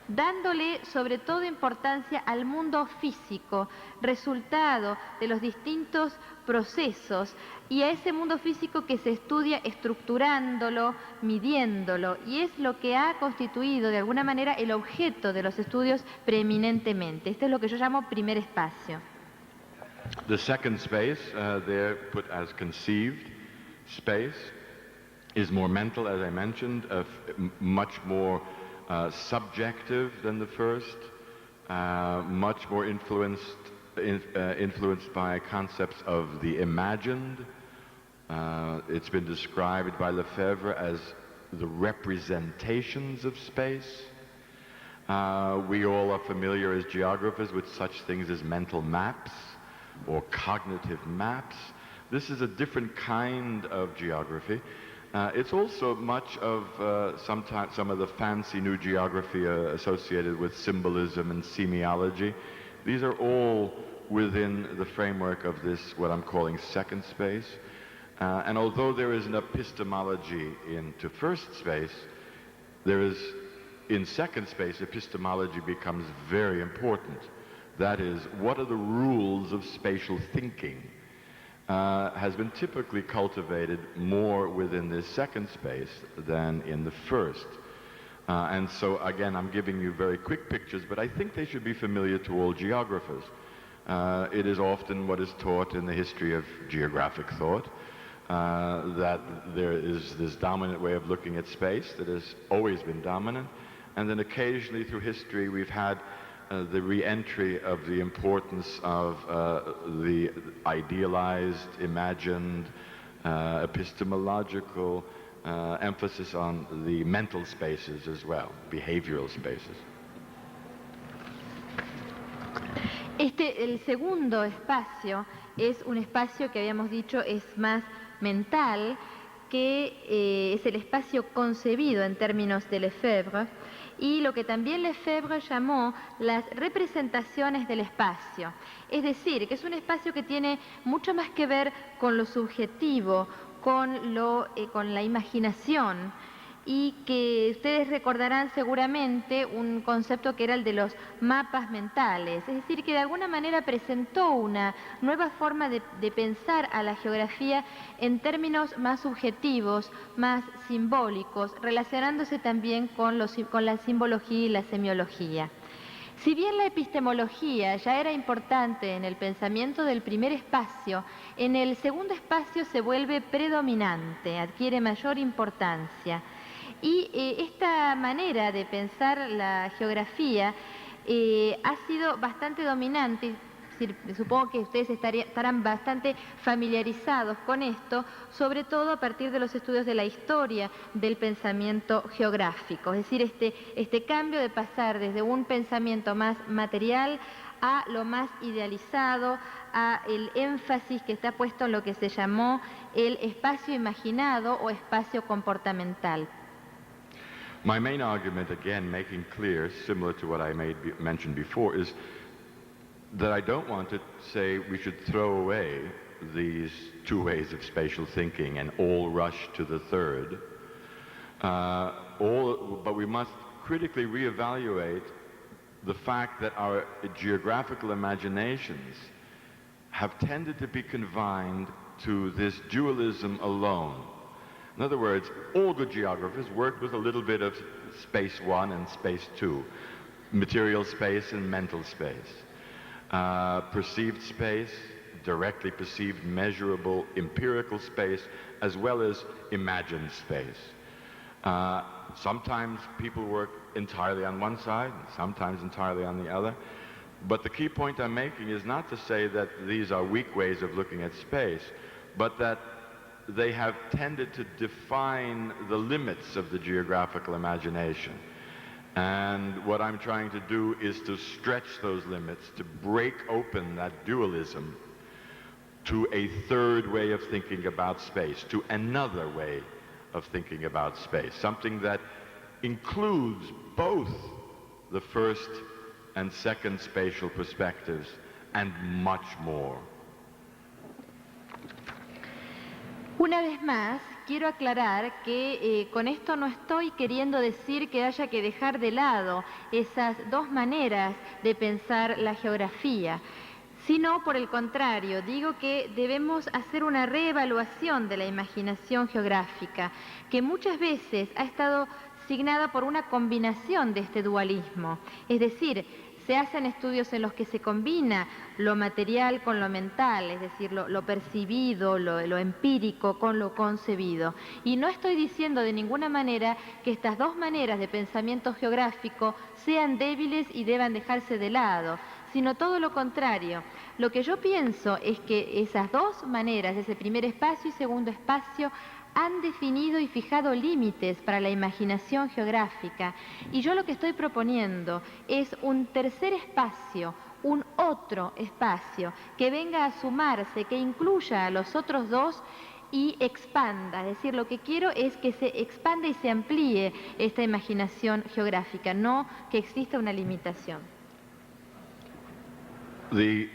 dándole sobre todo importancia al mundo físico, resultado de los distintos procesos, y a ese mundo físico que se estudia estructurándolo, midiéndolo, y es lo que ha constituido de alguna manera el objeto de los estudios preeminentemente. Este es lo que yo llamo primer espacio. The second space, there put as conceived space, is more mental, as I mentioned, much more subjective than the first, much more influenced by concepts of the imagined. It's been described by Lefebvre as the representations of space. We all are familiar as geographers with such things as mental maps or cognitive maps. This is a different kind of geography. It's also much of some of the fancy new geography associated with symbolism and semiology. These are all within the framework of this, what I'm calling second space. And although there is an epistemology into first space, there is, in second space, epistemology becomes very important. That is, what are the rules of spatial thinking? Has been typically cultivated more within this second space than in the first. And so, again, I'm giving you very quick pictures, but I think they should be familiar to all geographers. It is often what is taught in the history of geographic thought, that there is this dominant way of looking at space that has always been dominant, and then occasionally through history we've had the re-entry of the importance of the idealized, imagined, epistemological emphasis on the mental spaces as well, behavioral spaces. El segundo espacio es un espacio que habíamos dicho es más mental, que es el espacio concebido en términos de Lefebvre, y lo que también Lefebvre llamó las representaciones del espacio. Es decir, que es un espacio que tiene mucho más que ver con lo subjetivo, con la imaginación, y que ustedes recordarán seguramente un concepto que era el de los mapas mentales, es decir, que de alguna manera presentó una nueva forma de pensar a la geografía en términos más subjetivos, más simbólicos, relacionándose también con la simbología y la semiología. Si bien la epistemología ya era importante en el pensamiento del primer espacio, en el segundo espacio se vuelve predominante, adquiere mayor importancia. Y esta manera de pensar la geografía ha sido bastante dominante. Supongo que ustedes estarán bastante familiarizados con esto, sobre todo a partir de los estudios de la historia del pensamiento geográfico. Es decir, este cambio de pasar desde un pensamiento más material a lo más idealizado, a el énfasis que está puesto en lo que se llamó el espacio imaginado o espacio comportamental. My main argument, again, making clear, similar to what I mentioned before, is that I don't want to say we should throw away these two ways of spatial thinking and all rush to the third, but we must critically reevaluate the fact that our geographical imaginations have tended to be confined to this dualism alone. In other words, all good geographers worked with a little bit of space one and space two, material space and mental space. Perceived space, directly perceived, measurable, empirical space, as well as imagined space. Sometimes people work entirely on one side, sometimes entirely on the other. But the key point I'm making is not to say that these are weak ways of looking at space, but that they have tended to define the limits of the geographical imagination. And what I'm trying to do is to stretch those limits, to break open that dualism to a third way of thinking about space, to another way of thinking about space, something that includes both the first and second spatial perspectives and much more. Una vez más, quiero aclarar que con esto no estoy queriendo decir que haya que dejar de lado esas dos maneras de pensar la geografía, sino por el contrario, digo que debemos hacer una reevaluación de la imaginación geográfica, que muchas veces ha estado signada por una combinación de este dualismo, es decir, se hacen estudios en los que se combina lo material con lo mental, es decir, lo percibido, lo empírico con lo concebido. Y no estoy diciendo de ninguna manera que estas dos maneras de pensamiento geográfico sean débiles y deban dejarse de lado, sino todo lo contrario. Lo que yo pienso es que esas dos maneras, ese primer espacio y segundo espacio, han definido y fijado límites para la imaginación geográfica, y yo lo que estoy proponiendo es un tercer espacio, un otro espacio, que venga a sumarse, que incluya a los otros dos y expanda. Es decir, lo que quiero es que se expanda y se amplíe esta imaginación geográfica, no que exista una limitación. The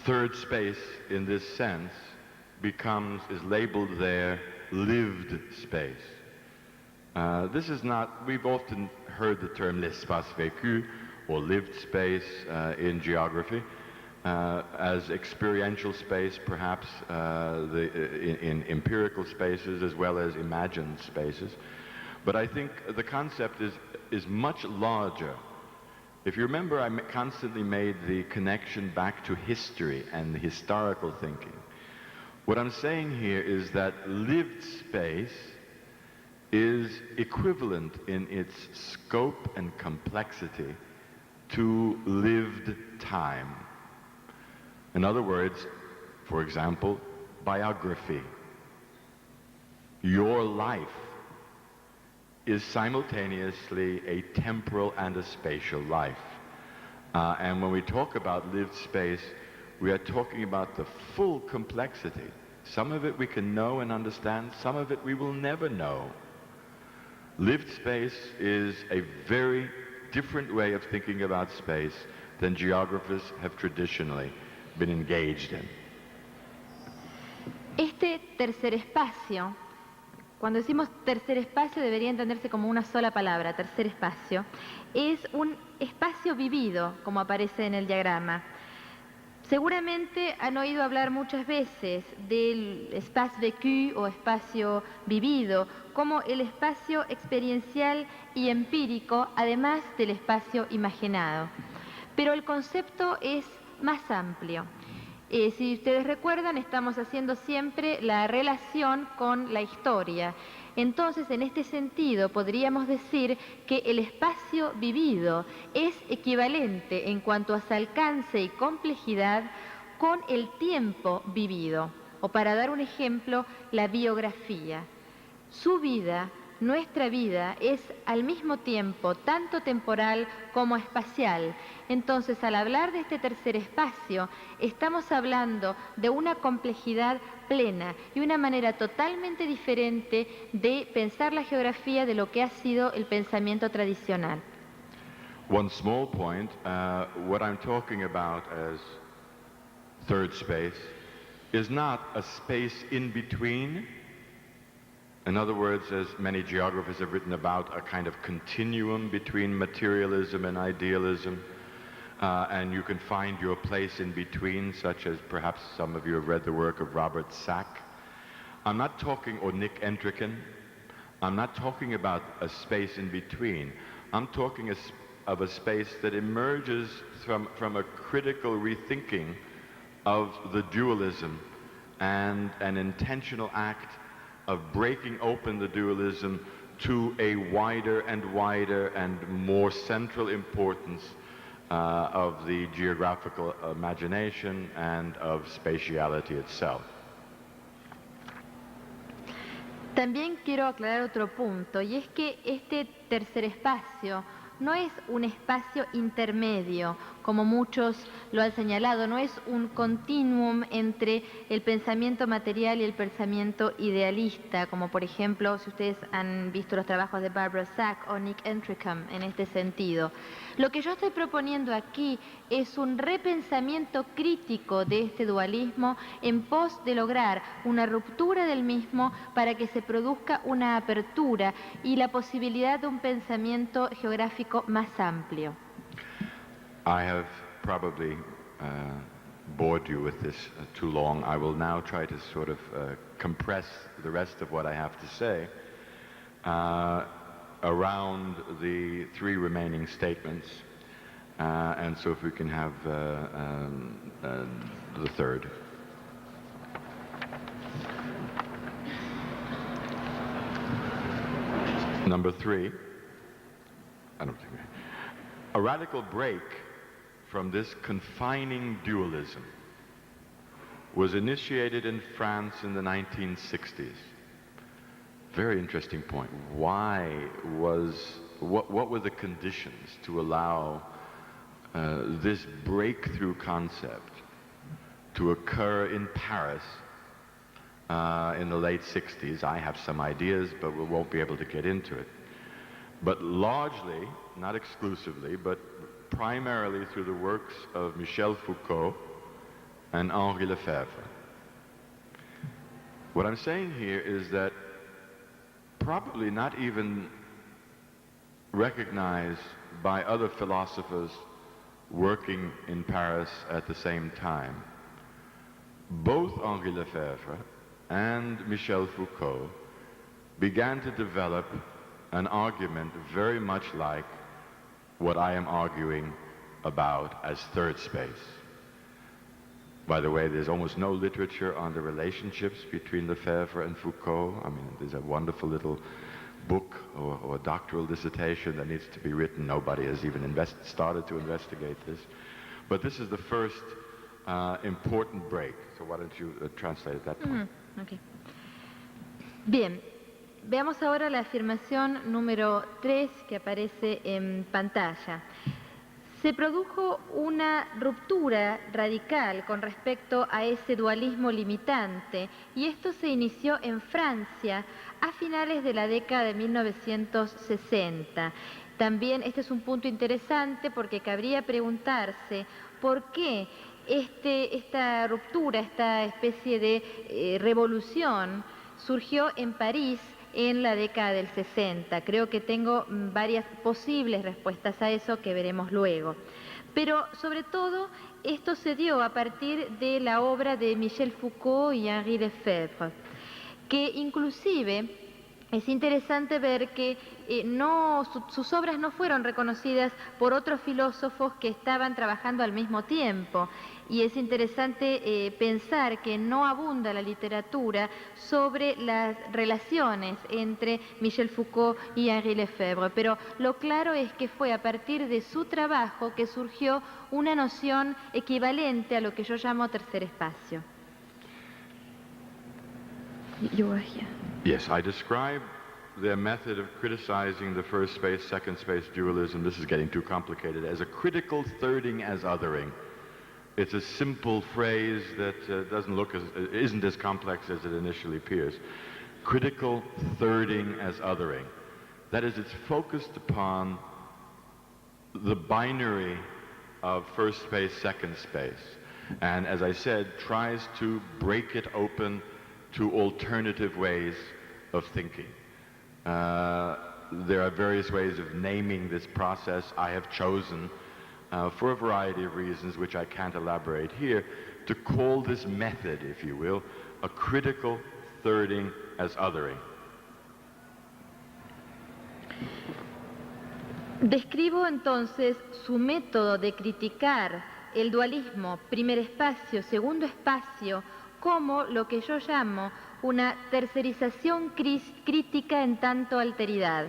third space in this sense is labeled there lived space. This is not, we've often heard the term l'espace vécu or lived space in geography as experiential space, perhaps in empirical spaces as well as imagined spaces. But I think the concept is much larger. If you remember, I constantly made the connection back to history and historical thinking. What I'm saying here is that lived space is equivalent in its scope and complexity to lived time. In other words, for example, biography. Your life is simultaneously a temporal and a spatial life. And when we talk about lived space, we are talking about the full complexity. Some of it we can know and understand, some of it we will never know. Lived space is a very different way of thinking about space than geographers have traditionally been engaged in. Este tercer espacio, cuando decimos tercer espacio debería entenderse como una sola palabra, tercer espacio, es un espacio vivido, como aparece en el diagrama. Seguramente han oído hablar muchas veces del espace vécu o espacio vivido como el espacio experiencial y empírico, además del espacio imaginado. Pero el concepto es más amplio. Si ustedes recuerdan, estamos haciendo siempre la relación con la historia. Entonces, en este sentido, podríamos decir que el espacio vivido es equivalente en cuanto a su alcance y complejidad con el tiempo vivido. O para dar un ejemplo, la biografía. Su vida, nuestra vida, es al mismo tiempo tanto temporal como espacial. Entonces, al hablar de este tercer espacio, estamos hablando de una complejidad plena y una manera totalmente diferente de pensar la geografía de lo que ha sido el pensamiento tradicional. One small point, what I'm talking about as third space is not a space in between. In other words, as many geographers have written about, a kind of continuum between materialism and idealism, and you can find your place in between, such as perhaps some of you have read the work of Robert Sack. I'm not talking, or Nick Entricken, I'm not talking about a space in between. I'm talking of a space that emerges from a critical rethinking of the dualism and an intentional act of breaking open the dualism to a wider and wider and more central importance of the geographical imagination and of spatiality itself. También quiero aclarar otro punto, y es que este tercer espacio no es un espacio intermedio, como muchos lo han señalado, no es un continuum entre el pensamiento material y el pensamiento idealista, como por ejemplo, si ustedes han visto los trabajos de Barbara Sack o Nick Entricom en este sentido. Lo que yo estoy proponiendo aquí es un repensamiento crítico de este dualismo en pos de lograr una ruptura del mismo para que se produzca una apertura y la posibilidad de un pensamiento geográfico más amplio. I have probably bored you with this too long. I will now try to sort of compress the rest of what I have to say around the three remaining statements. And so if we can have the third. Number 3, I don't think a radical break from this confining dualism was initiated in France in the 1960s. Very interesting point. Why was, what were the conditions to allow this breakthrough concept to occur in Paris in the late 60s? I have some ideas, but we won't be able to get into it. But largely, not exclusively, but primarily through the works of Michel Foucault and Henri Lefebvre. What I'm saying here is that probably not even recognized by other philosophers working in Paris at the same time, both Henri Lefebvre and Michel Foucault began to develop an argument very much like what I am arguing about as third space. By the way, there's almost no literature on the relationships between Lefebvre and Foucault. I mean, there's a wonderful little book or a doctoral dissertation that needs to be written. Nobody has even started to investigate this. But this is the first important break. So why don't you translate at that point? Okay. Bien. Veamos ahora la afirmación número 3 que aparece en pantalla. Se produjo una ruptura radical con respecto a ese dualismo limitante y esto se inició en Francia a finales de la década de 1960. También este es un punto interesante porque cabría preguntarse por qué esta ruptura, esta especie de revolución surgió en París en la década del 60. Creo que tengo varias posibles respuestas a eso que veremos luego. Pero sobre todo esto se dio a partir de la obra de Michel Foucault y Henri Lefebvre, que inclusive es interesante ver que sus obras no fueron reconocidas por otros filósofos que estaban trabajando al mismo tiempo. Y es interesante pensar que no abunda la literatura sobre las relaciones entre Michel Foucault y Henri Lefebvre, pero lo claro es que fue a partir de su trabajo que surgió una noción equivalente a lo que yo llamo tercer espacio. You are here. Yes, I described their method of criticizing the first space, second space dualism, this is getting too complicated, as a critical thirding as othering. It's a simple phrase that isn't as complex as it initially appears. Critical thirding as othering. That is, it's focused upon the binary of first space, second space. And as I said, tries to break it open to alternative ways of thinking. There are various ways of naming this process. I have chosen for a variety of reasons, which I can't elaborate here, to call this method, if you will, a critical thirding as othering. Describo entonces su método de criticar el dualismo primer espacio, segundo espacio, como lo que yo llamo una tercerización crítica en tanto alteridad.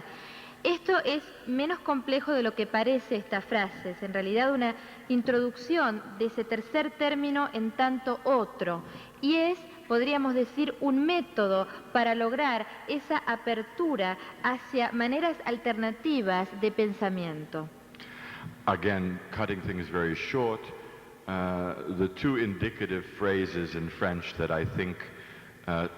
Esto es menos complejo de lo que parece esta frase, es en realidad una introducción de ese tercer término en tanto otro, y es podríamos decir, un método para lograr esa apertura hacia maneras alternativas de pensamiento. Again, cutting things very short, the two indicative phrases in French that I think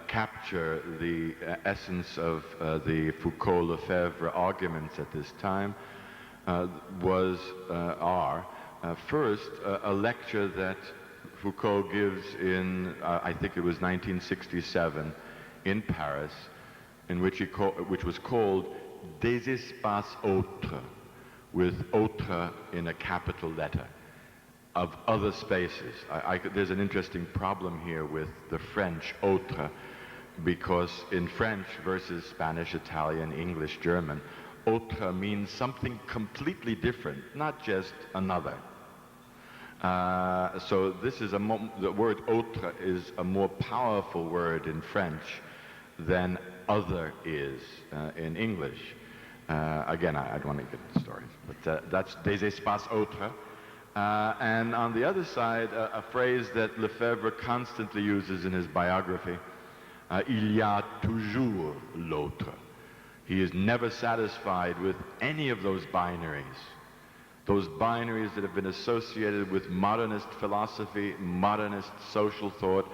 capture the essence of the Foucault-Lefebvre arguments at this time are first a lecture that Foucault gives in, I think it was 1967, in Paris, in which was called Des espaces autres, with autres in a capital letter, of other spaces. There's an interesting problem here with the French autre, because in French versus Spanish, Italian, English, German, autre means something completely different, not just another. So this is the word autre is a more powerful word in French than other is in English. Again, I don't want to get into stories, but that's des espaces autres. And on the other side, a phrase that Lefebvre constantly uses in his biography, il y a toujours l'autre. He is never satisfied with any of those binaries that have been associated with modernist philosophy, modernist social thought,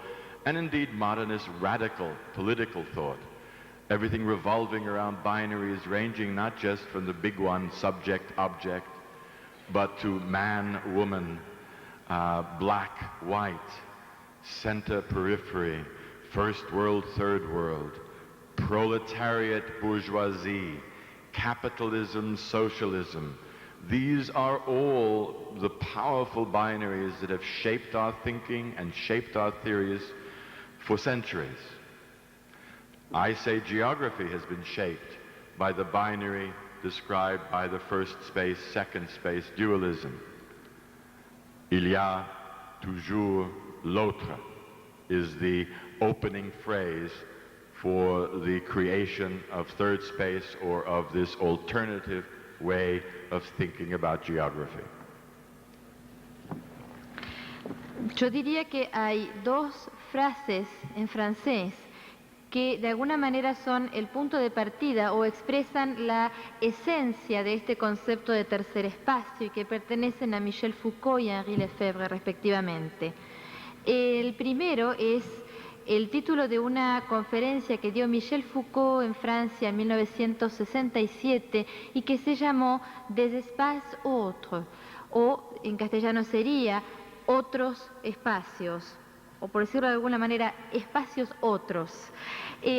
and indeed modernist radical political thought. Everything revolving around binaries ranging not just from the big one, subject, object, but to man, woman, black, white, center, periphery, first world, third world, proletariat, bourgeoisie, capitalism, socialism. These are all the powerful binaries that have shaped our thinking and shaped our theories for centuries. I say geography has been shaped by the binary described by the first space, second space dualism. Il y a toujours l'autre is the opening phrase for the creation of third space or of this alternative way of thinking about geography. Yo diría que hay dos frases en francés que de alguna manera son el punto de partida o expresan la esencia de este concepto de tercer espacio y que pertenecen a Michel Foucault y a Henri Lefebvre respectivamente. El primero es el título de una conferencia que dio Michel Foucault en Francia en 1967 y que se llamó Des espaces autres, o en castellano sería otros espacios, o por decirlo de alguna manera, espacios otros.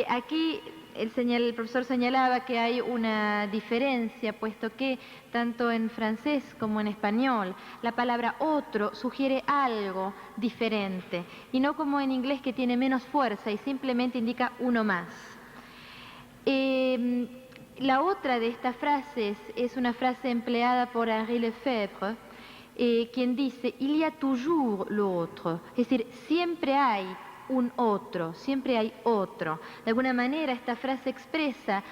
Aquí el profesor señalaba que hay una diferencia, puesto que tanto en francés como en español la palabra otro sugiere algo diferente, y no como en inglés que tiene menos fuerza y simplemente indica uno más. La otra de estas frases es una frase empleada por Henri Lefebvre, quien dice, il y a toujours l'autre, es decir, siempre hay un otro, siempre hay otro. De alguna manera esta frase expresa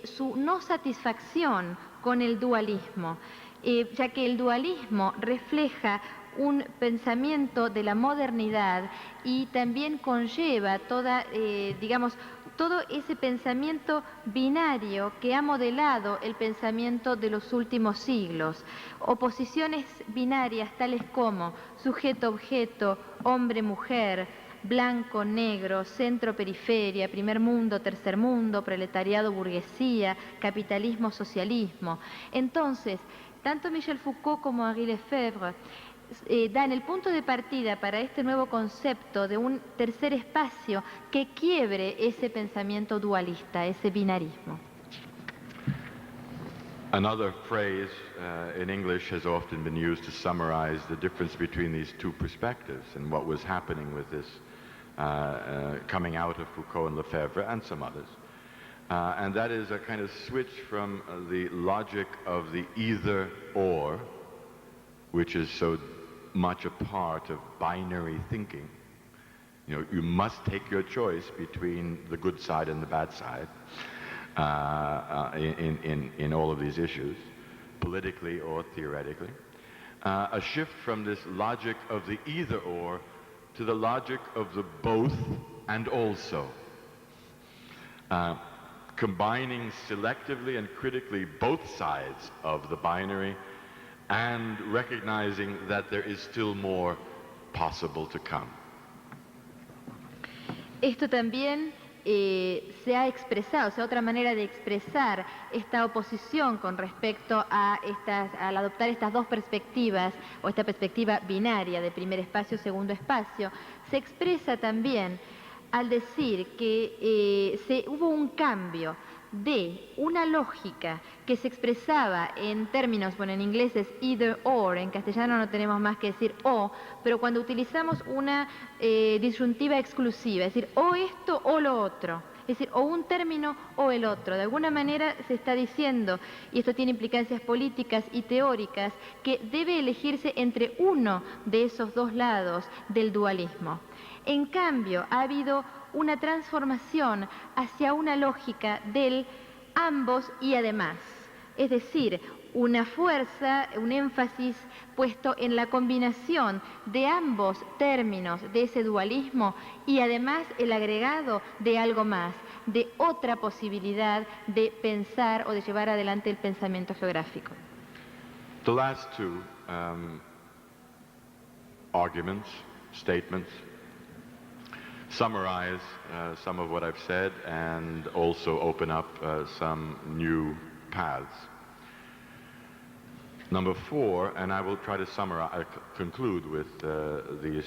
su no satisfacción con el dualismo, ya que el dualismo refleja un pensamiento de la modernidad y también conlleva todo ese pensamiento binario que ha modelado el pensamiento de los últimos siglos. Oposiciones binarias tales como sujeto-objeto, hombre-mujer, blanco-negro, centro-periferia, primer mundo, tercer mundo, proletariado-burguesía, capitalismo-socialismo. Entonces, tanto Michel Foucault como Henri Lefebvre dan el punto de partida para este nuevo concepto de un tercer espacio que quiebre ese pensamiento dualista, ese binarismo. Another phrase in English has often been used to summarize the difference between these two perspectives and what was happening with this coming out of Foucault and Lefebvre and some others. And that is a kind of switch from the logic of the either-or, which is so much a part of binary thinking. You know, you must take your choice between the good side and the bad side in all of these issues, politically or theoretically. A shift from this logic of the either-or to the logic of the both and also. Combining selectively and critically both sides of the binary and recognizing that there is still more possible to come. Esto también se ha expresado, o sea, otra manera de expresar esta oposición con respecto a al adoptar estas dos perspectivas, o esta perspectiva binaria de primer espacio, segundo espacio, se expresa también al decir que hubo un cambio de una lógica que se expresaba en términos, bueno, en inglés es either or, en castellano no tenemos más que decir o, pero cuando utilizamos una disyuntiva exclusiva, es decir, o esto o lo otro, es decir, o un término o el otro, de alguna manera se está diciendo, y esto tiene implicancias políticas y teóricas, que debe elegirse entre uno de esos dos lados del dualismo. En cambio, ha habido una transformación hacia una lógica del ambos y además, es decir, una fuerza, un énfasis puesto en la combinación de ambos términos de ese dualismo y además el agregado de algo más, de otra posibilidad de pensar o de llevar adelante el pensamiento geográfico. The last two arguments, statements, summarize some of what I've said and also open up some new paths. Number 4, and I will try to conclude with these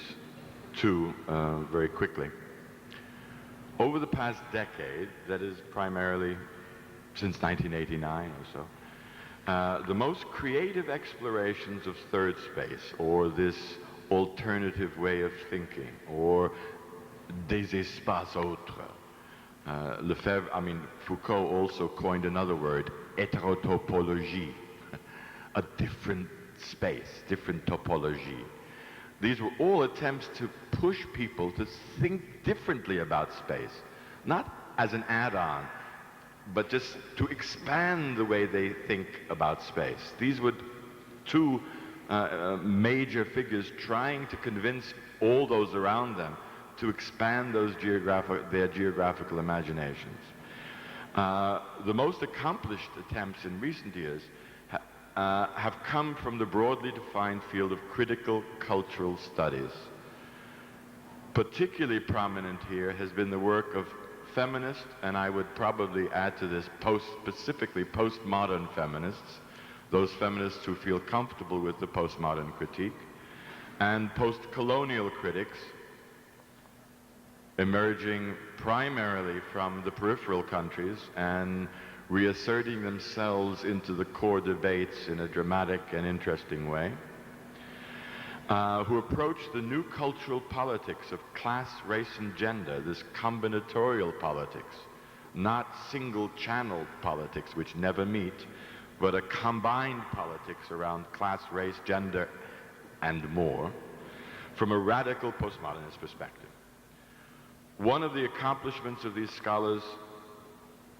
two very quickly. Over the past decade, that is primarily since 1989 or so, the most creative explorations of third space, or this alternative way of thinking, or des espaces autres. Foucault also coined another word, hétérotopologie, a different space, different topology. These were all attempts to push people to think differently about space, not as an add-on, but just to expand the way they think about space. These were two major figures trying to convince all those around them to expand their geographical imaginations. The most accomplished attempts in recent years have come from the broadly defined field of critical cultural studies. Particularly prominent here has been the work of feminist, and I would probably add to this specifically postmodern feminists, those feminists who feel comfortable with the postmodern critique, and post-colonial critics emerging primarily from the peripheral countries and reasserting themselves into the core debates in a dramatic and interesting way, who approach the new cultural politics of class, race, and gender, this combinatorial politics, not single-channeled politics which never meet, but a combined politics around class, race, gender, and more, from a radical postmodernist perspective. One of the accomplishments of these scholars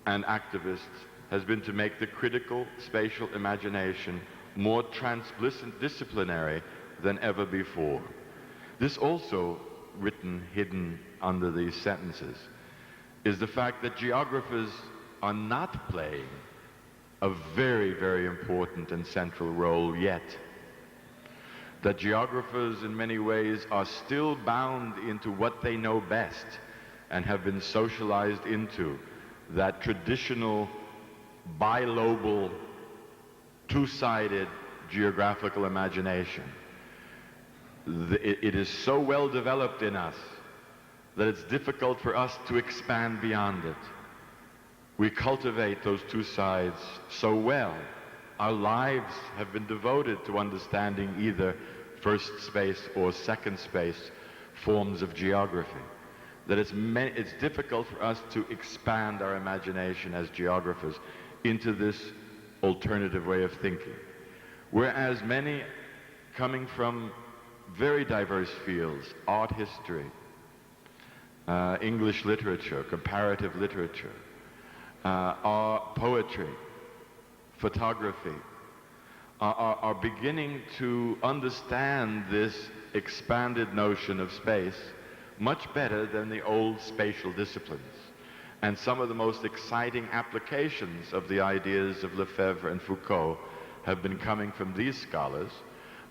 and activists has been to make the critical spatial imagination more transdisciplinary than ever before. This also, hidden under these sentences, is the fact that geographers are not playing a very, very important and central role yet. That geographers in many ways are still bound into what they know best and have been socialized into, that traditional bilobal, two-sided geographical imagination. It is so well developed in us that it's difficult for us to expand beyond it. We cultivate those two sides so well. Our lives have been devoted to understanding either first space or second space forms of geography. That it's difficult for us to expand our imagination as geographers into this alternative way of thinking. Whereas many coming from very diverse fields, art history, English literature, comparative literature, art, poetry, photography, are beginning to understand this expanded notion of space much better than the old spatial disciplines. And some of the most exciting applications of the ideas of Lefebvre and Foucault have been coming from these scholars.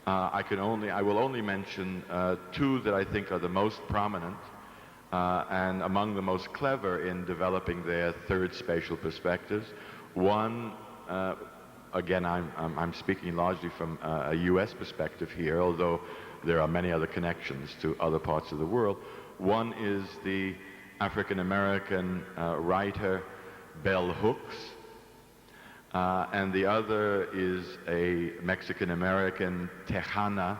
I will only mention two that I think are the most prominent and among the most clever in developing their third spatial perspectives. One, again, I'm speaking largely from a US perspective here, although there are many other connections to other parts of the world. One is the African-American writer Bell Hooks, and the other is a Mexican-American Tejana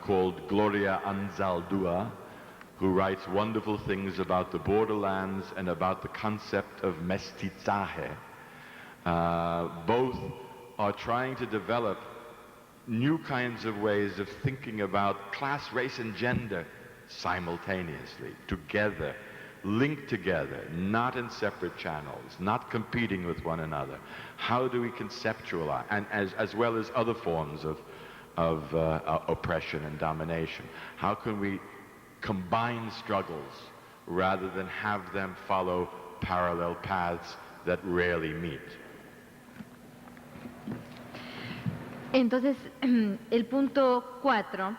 called Gloria Anzaldúa, who writes wonderful things about the borderlands and about the concept of mestizaje. Both are trying to develop new kinds of ways of thinking about class, race, and gender simultaneously, together, linked together, not in separate channels, not competing with one another. How do we conceptualize, and as well as other forms of oppression and domination? How can we combine struggles rather than have them follow parallel paths that rarely meet? Entonces, el punto 4.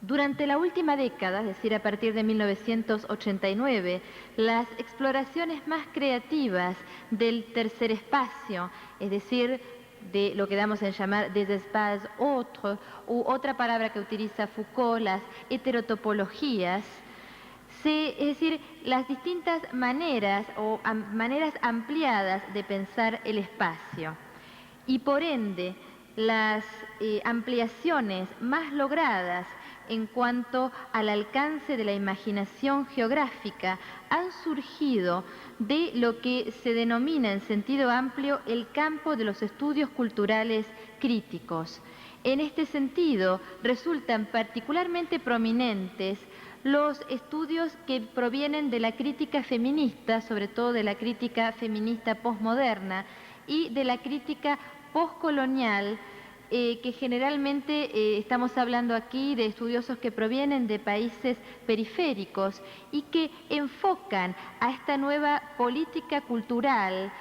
Durante la última década, es decir, a partir de 1989, las exploraciones más creativas del tercer espacio, es decir, de lo que damos en llamar des espaces autres, u otra palabra que utiliza Foucault, las heterotopologías, es decir, las distintas maneras o maneras ampliadas de pensar el espacio. Y por ende, las ampliaciones más logradas en cuanto al alcance de la imaginación geográfica han surgido de lo que se denomina en sentido amplio el campo de los estudios culturales críticos. En este sentido, resultan particularmente prominentes los estudios que provienen de la crítica feminista, sobre todo de la crítica feminista postmoderna y de la crítica postcolonial, que generalmente estamos hablando aquí de estudiosos que provienen de países periféricos y que enfocan a esta nueva política cultural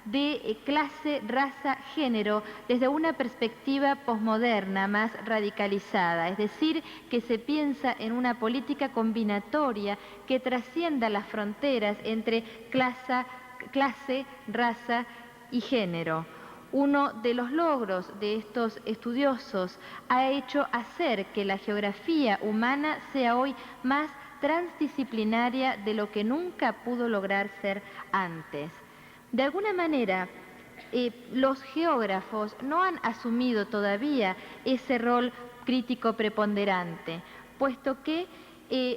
de clase, raza, género desde una perspectiva posmoderna más radicalizada, es decir, que se piensa en una política combinatoria que trascienda las fronteras entre clase, raza y género. Uno de los logros de estos estudiosos ha hecho hacer que la geografía humana sea hoy más transdisciplinaria de lo que nunca pudo lograr ser antes. De alguna manera, los geógrafos no han asumido todavía ese rol crítico preponderante, puesto que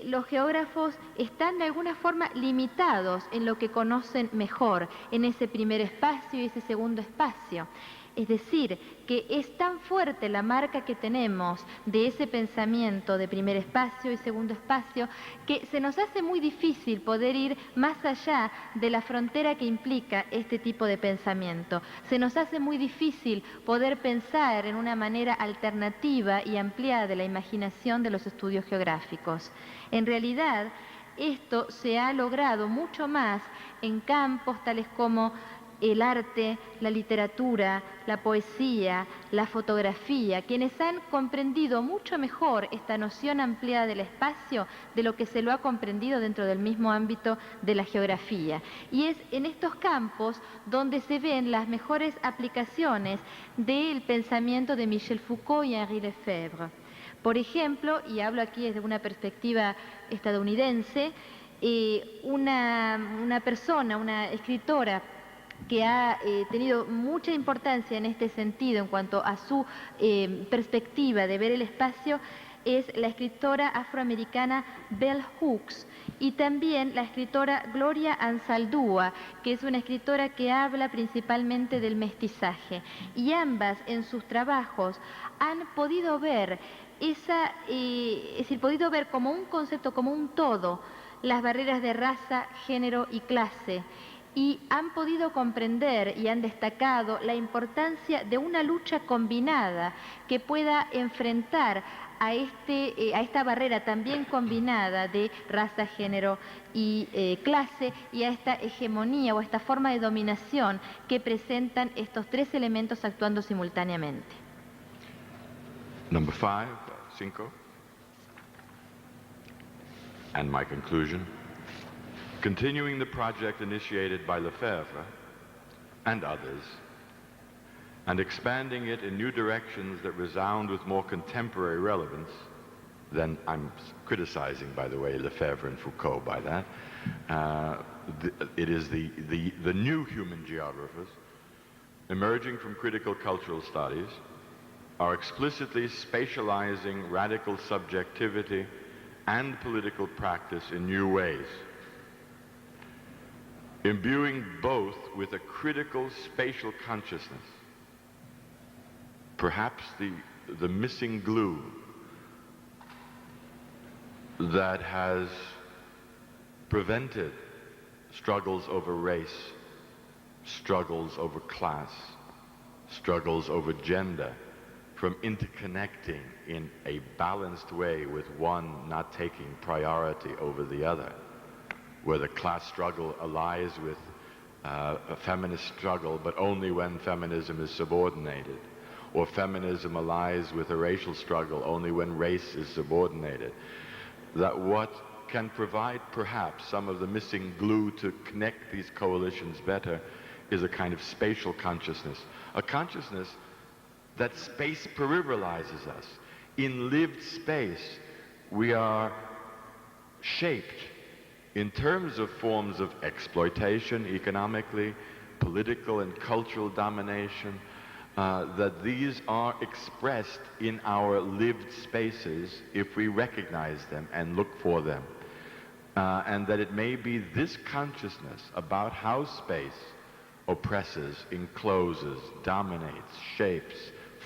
los geógrafos están de alguna forma limitados en lo que conocen mejor, en ese primer espacio y ese segundo espacio. Es decir, que es tan fuerte la marca que tenemos de ese pensamiento de primer espacio y segundo espacio que se nos hace muy difícil poder ir más allá de la frontera que implica este tipo de pensamiento. Se nos hace muy difícil poder pensar en una manera alternativa y ampliada de la imaginación de los estudios geográficos. En realidad, esto se ha logrado mucho más en campos tales como el arte, la literatura, la poesía, la fotografía, quienes han comprendido mucho mejor esta noción ampliada del espacio de lo que se lo ha comprendido dentro del mismo ámbito de la geografía. Y es en estos campos donde se ven las mejores aplicaciones del pensamiento de Michel Foucault y Henri Lefebvre. Por ejemplo, y hablo aquí desde una perspectiva estadounidense, una persona, una escritora que ha tenido mucha importancia en este sentido en cuanto a su perspectiva de ver el espacio es la escritora afroamericana Bell Hooks y también la escritora Gloria Anzaldúa, que es una escritora que habla principalmente del mestizaje. Y ambas en sus trabajos han podido ver podido ver como un concepto, como un todo, las barreras de raza, género y clase. Y han podido comprender y han destacado la importancia de una lucha combinada que pueda enfrentar a esta barrera también combinada de raza, género y clase, y a esta hegemonía o a esta forma de dominación que presentan estos tres elementos actuando simultáneamente. Number 5, 5, and my conclusion. Continuing the project initiated by Lefebvre and others, and expanding it in new directions that resound with more contemporary relevance, then I'm criticizing, by the way, Lefebvre and Foucault by that. It is the new human geographers emerging from critical cultural studies are explicitly spatializing radical subjectivity and political practice in new ways, imbuing both with a critical spatial consciousness, perhaps the missing glue that has prevented struggles over race, struggles over class, struggles over gender from interconnecting in a balanced way with one not taking priority over the other, where the class struggle allies with a feminist struggle, but only when feminism is subordinated, or feminism allies with a racial struggle only when race is subordinated. That what can provide perhaps some of the missing glue to connect these coalitions better is a kind of spatial consciousness, a consciousness that space peripheralizes us. In lived space, we are shaped in terms of forms of exploitation economically, political and cultural domination, that these are expressed in our lived spaces if we recognize them and look for them. And that it may be this consciousness about how space oppresses, encloses, dominates, shapes,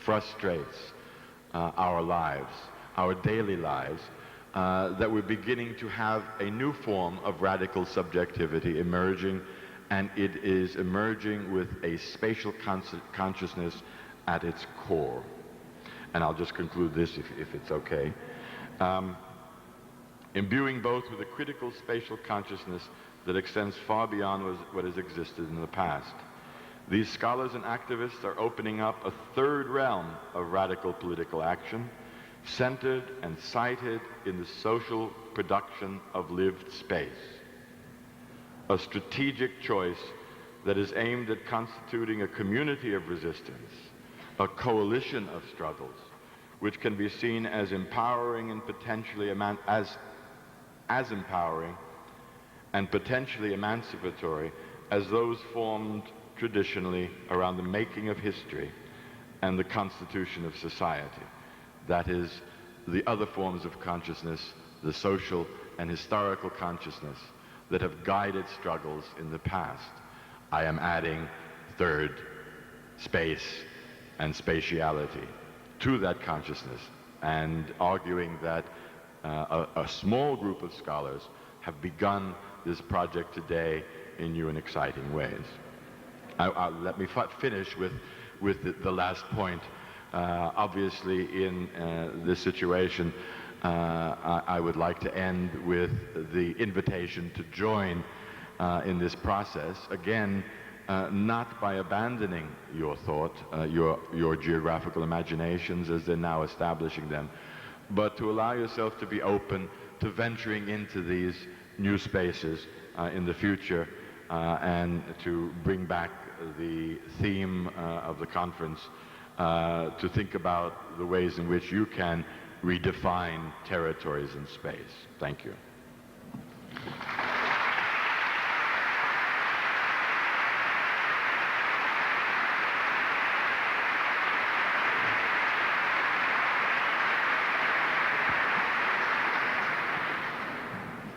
frustrates our lives, our daily lives, that we're beginning to have a new form of radical subjectivity emerging, and it is emerging with a spatial consciousness at its core. And I'll just conclude this if it's okay. Imbuing both with a critical spatial consciousness that extends far beyond what has existed in the past. These scholars and activists are opening up a third realm of radical political action, centered and sited in the social production of lived space. A strategic choice that is aimed at constituting a community of resistance, a coalition of struggles, which can be seen as empowering and potentially as empowering and potentially emancipatory as those formed traditionally around the making of history and the constitution of society. That is, the other forms of consciousness, the social and historical consciousness that have guided struggles in the past. I am adding third, space and spatiality to that consciousness, and arguing that a small group of scholars have begun this project today in new and exciting ways. Let me finish with the last point. Obviously, in this situation, I would like to end with the invitation to join in this process. Again, not by abandoning your thought, your geographical imaginations as they're now establishing them, but to allow yourself to be open to venturing into these new spaces in the future, and to bring back the theme of the conference, to think about the ways in which you can redefine territories in space. Thank you.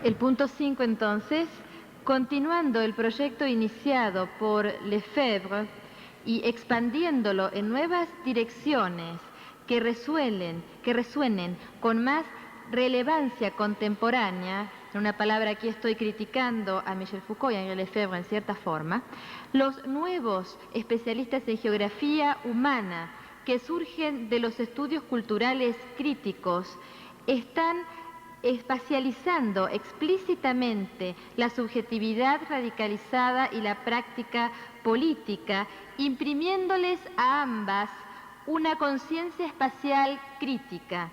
El punto 5, entonces, continuando el proyecto iniciado por Lefebvre y expandiéndolo en nuevas direcciones que resuenen con más relevancia contemporánea, en una palabra aquí estoy criticando a Michel Foucault y a Lefebvre en cierta forma, los nuevos especialistas en geografía humana que surgen de los estudios culturales críticos están espacializando explícitamente la subjetividad radicalizada y la práctica política, imprimiéndoles a ambas una conciencia espacial crítica.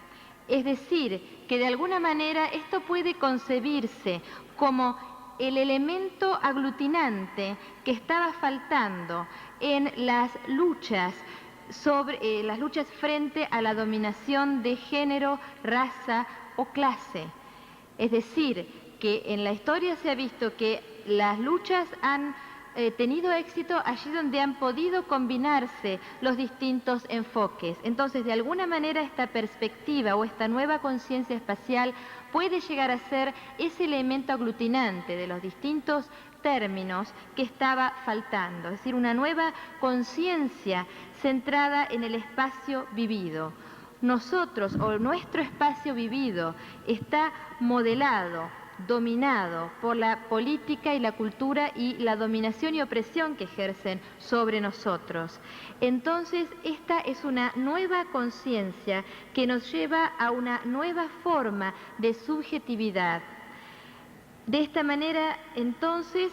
Es decir, que de alguna manera esto puede concebirse como el elemento aglutinante que estaba faltando en las luchas las luchas frente a la dominación de género, raza o clase. Es decir, que en la historia se ha visto que las luchas han tenido éxito allí donde han podido combinarse los distintos enfoques. Entonces, de alguna manera, esta perspectiva o esta nueva conciencia espacial puede llegar a ser ese elemento aglutinante de los distintos términos que estaba faltando, es decir, una nueva conciencia centrada en el espacio vivido. Nosotros, o nuestro espacio vivido, está modelado, dominado por la política y la cultura y la dominación y opresión que ejercen sobre nosotros. Entonces, esta es una nueva conciencia que nos lleva a una nueva forma de subjetividad. De esta manera, entonces,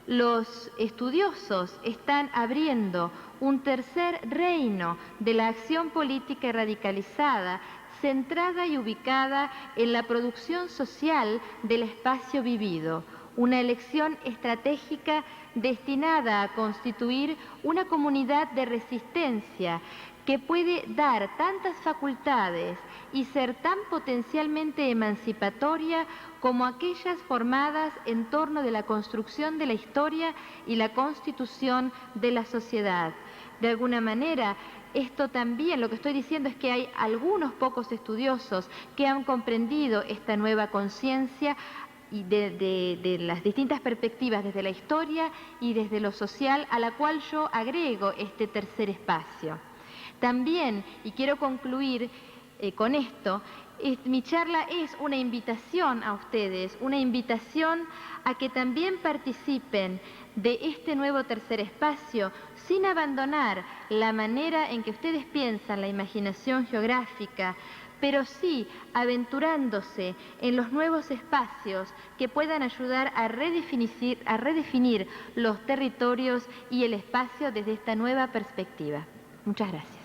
los estudiosos están abriendo un tercer reino de la acción política radicalizada, centrada y ubicada en la producción social del espacio vivido, una elección estratégica destinada a constituir una comunidad de resistencia que puede dar tantas facultades y ser tan potencialmente emancipatoria como aquellas formadas en torno de la construcción de la historia y la constitución de la sociedad. De alguna manera, esto también, lo que estoy diciendo es que hay algunos pocos estudiosos que han comprendido esta nueva conciencia y de las distintas perspectivas desde la historia y desde lo social, a la cual yo agrego este tercer espacio. También, y quiero concluir con esto, mi charla es una invitación a ustedes, una invitación a que también participen de este nuevo tercer espacio sin abandonar la manera en que ustedes piensan la imaginación geográfica, pero sí aventurándose en los nuevos espacios que puedan ayudar a redefinir los territorios y el espacio desde esta nueva perspectiva. Muchas gracias.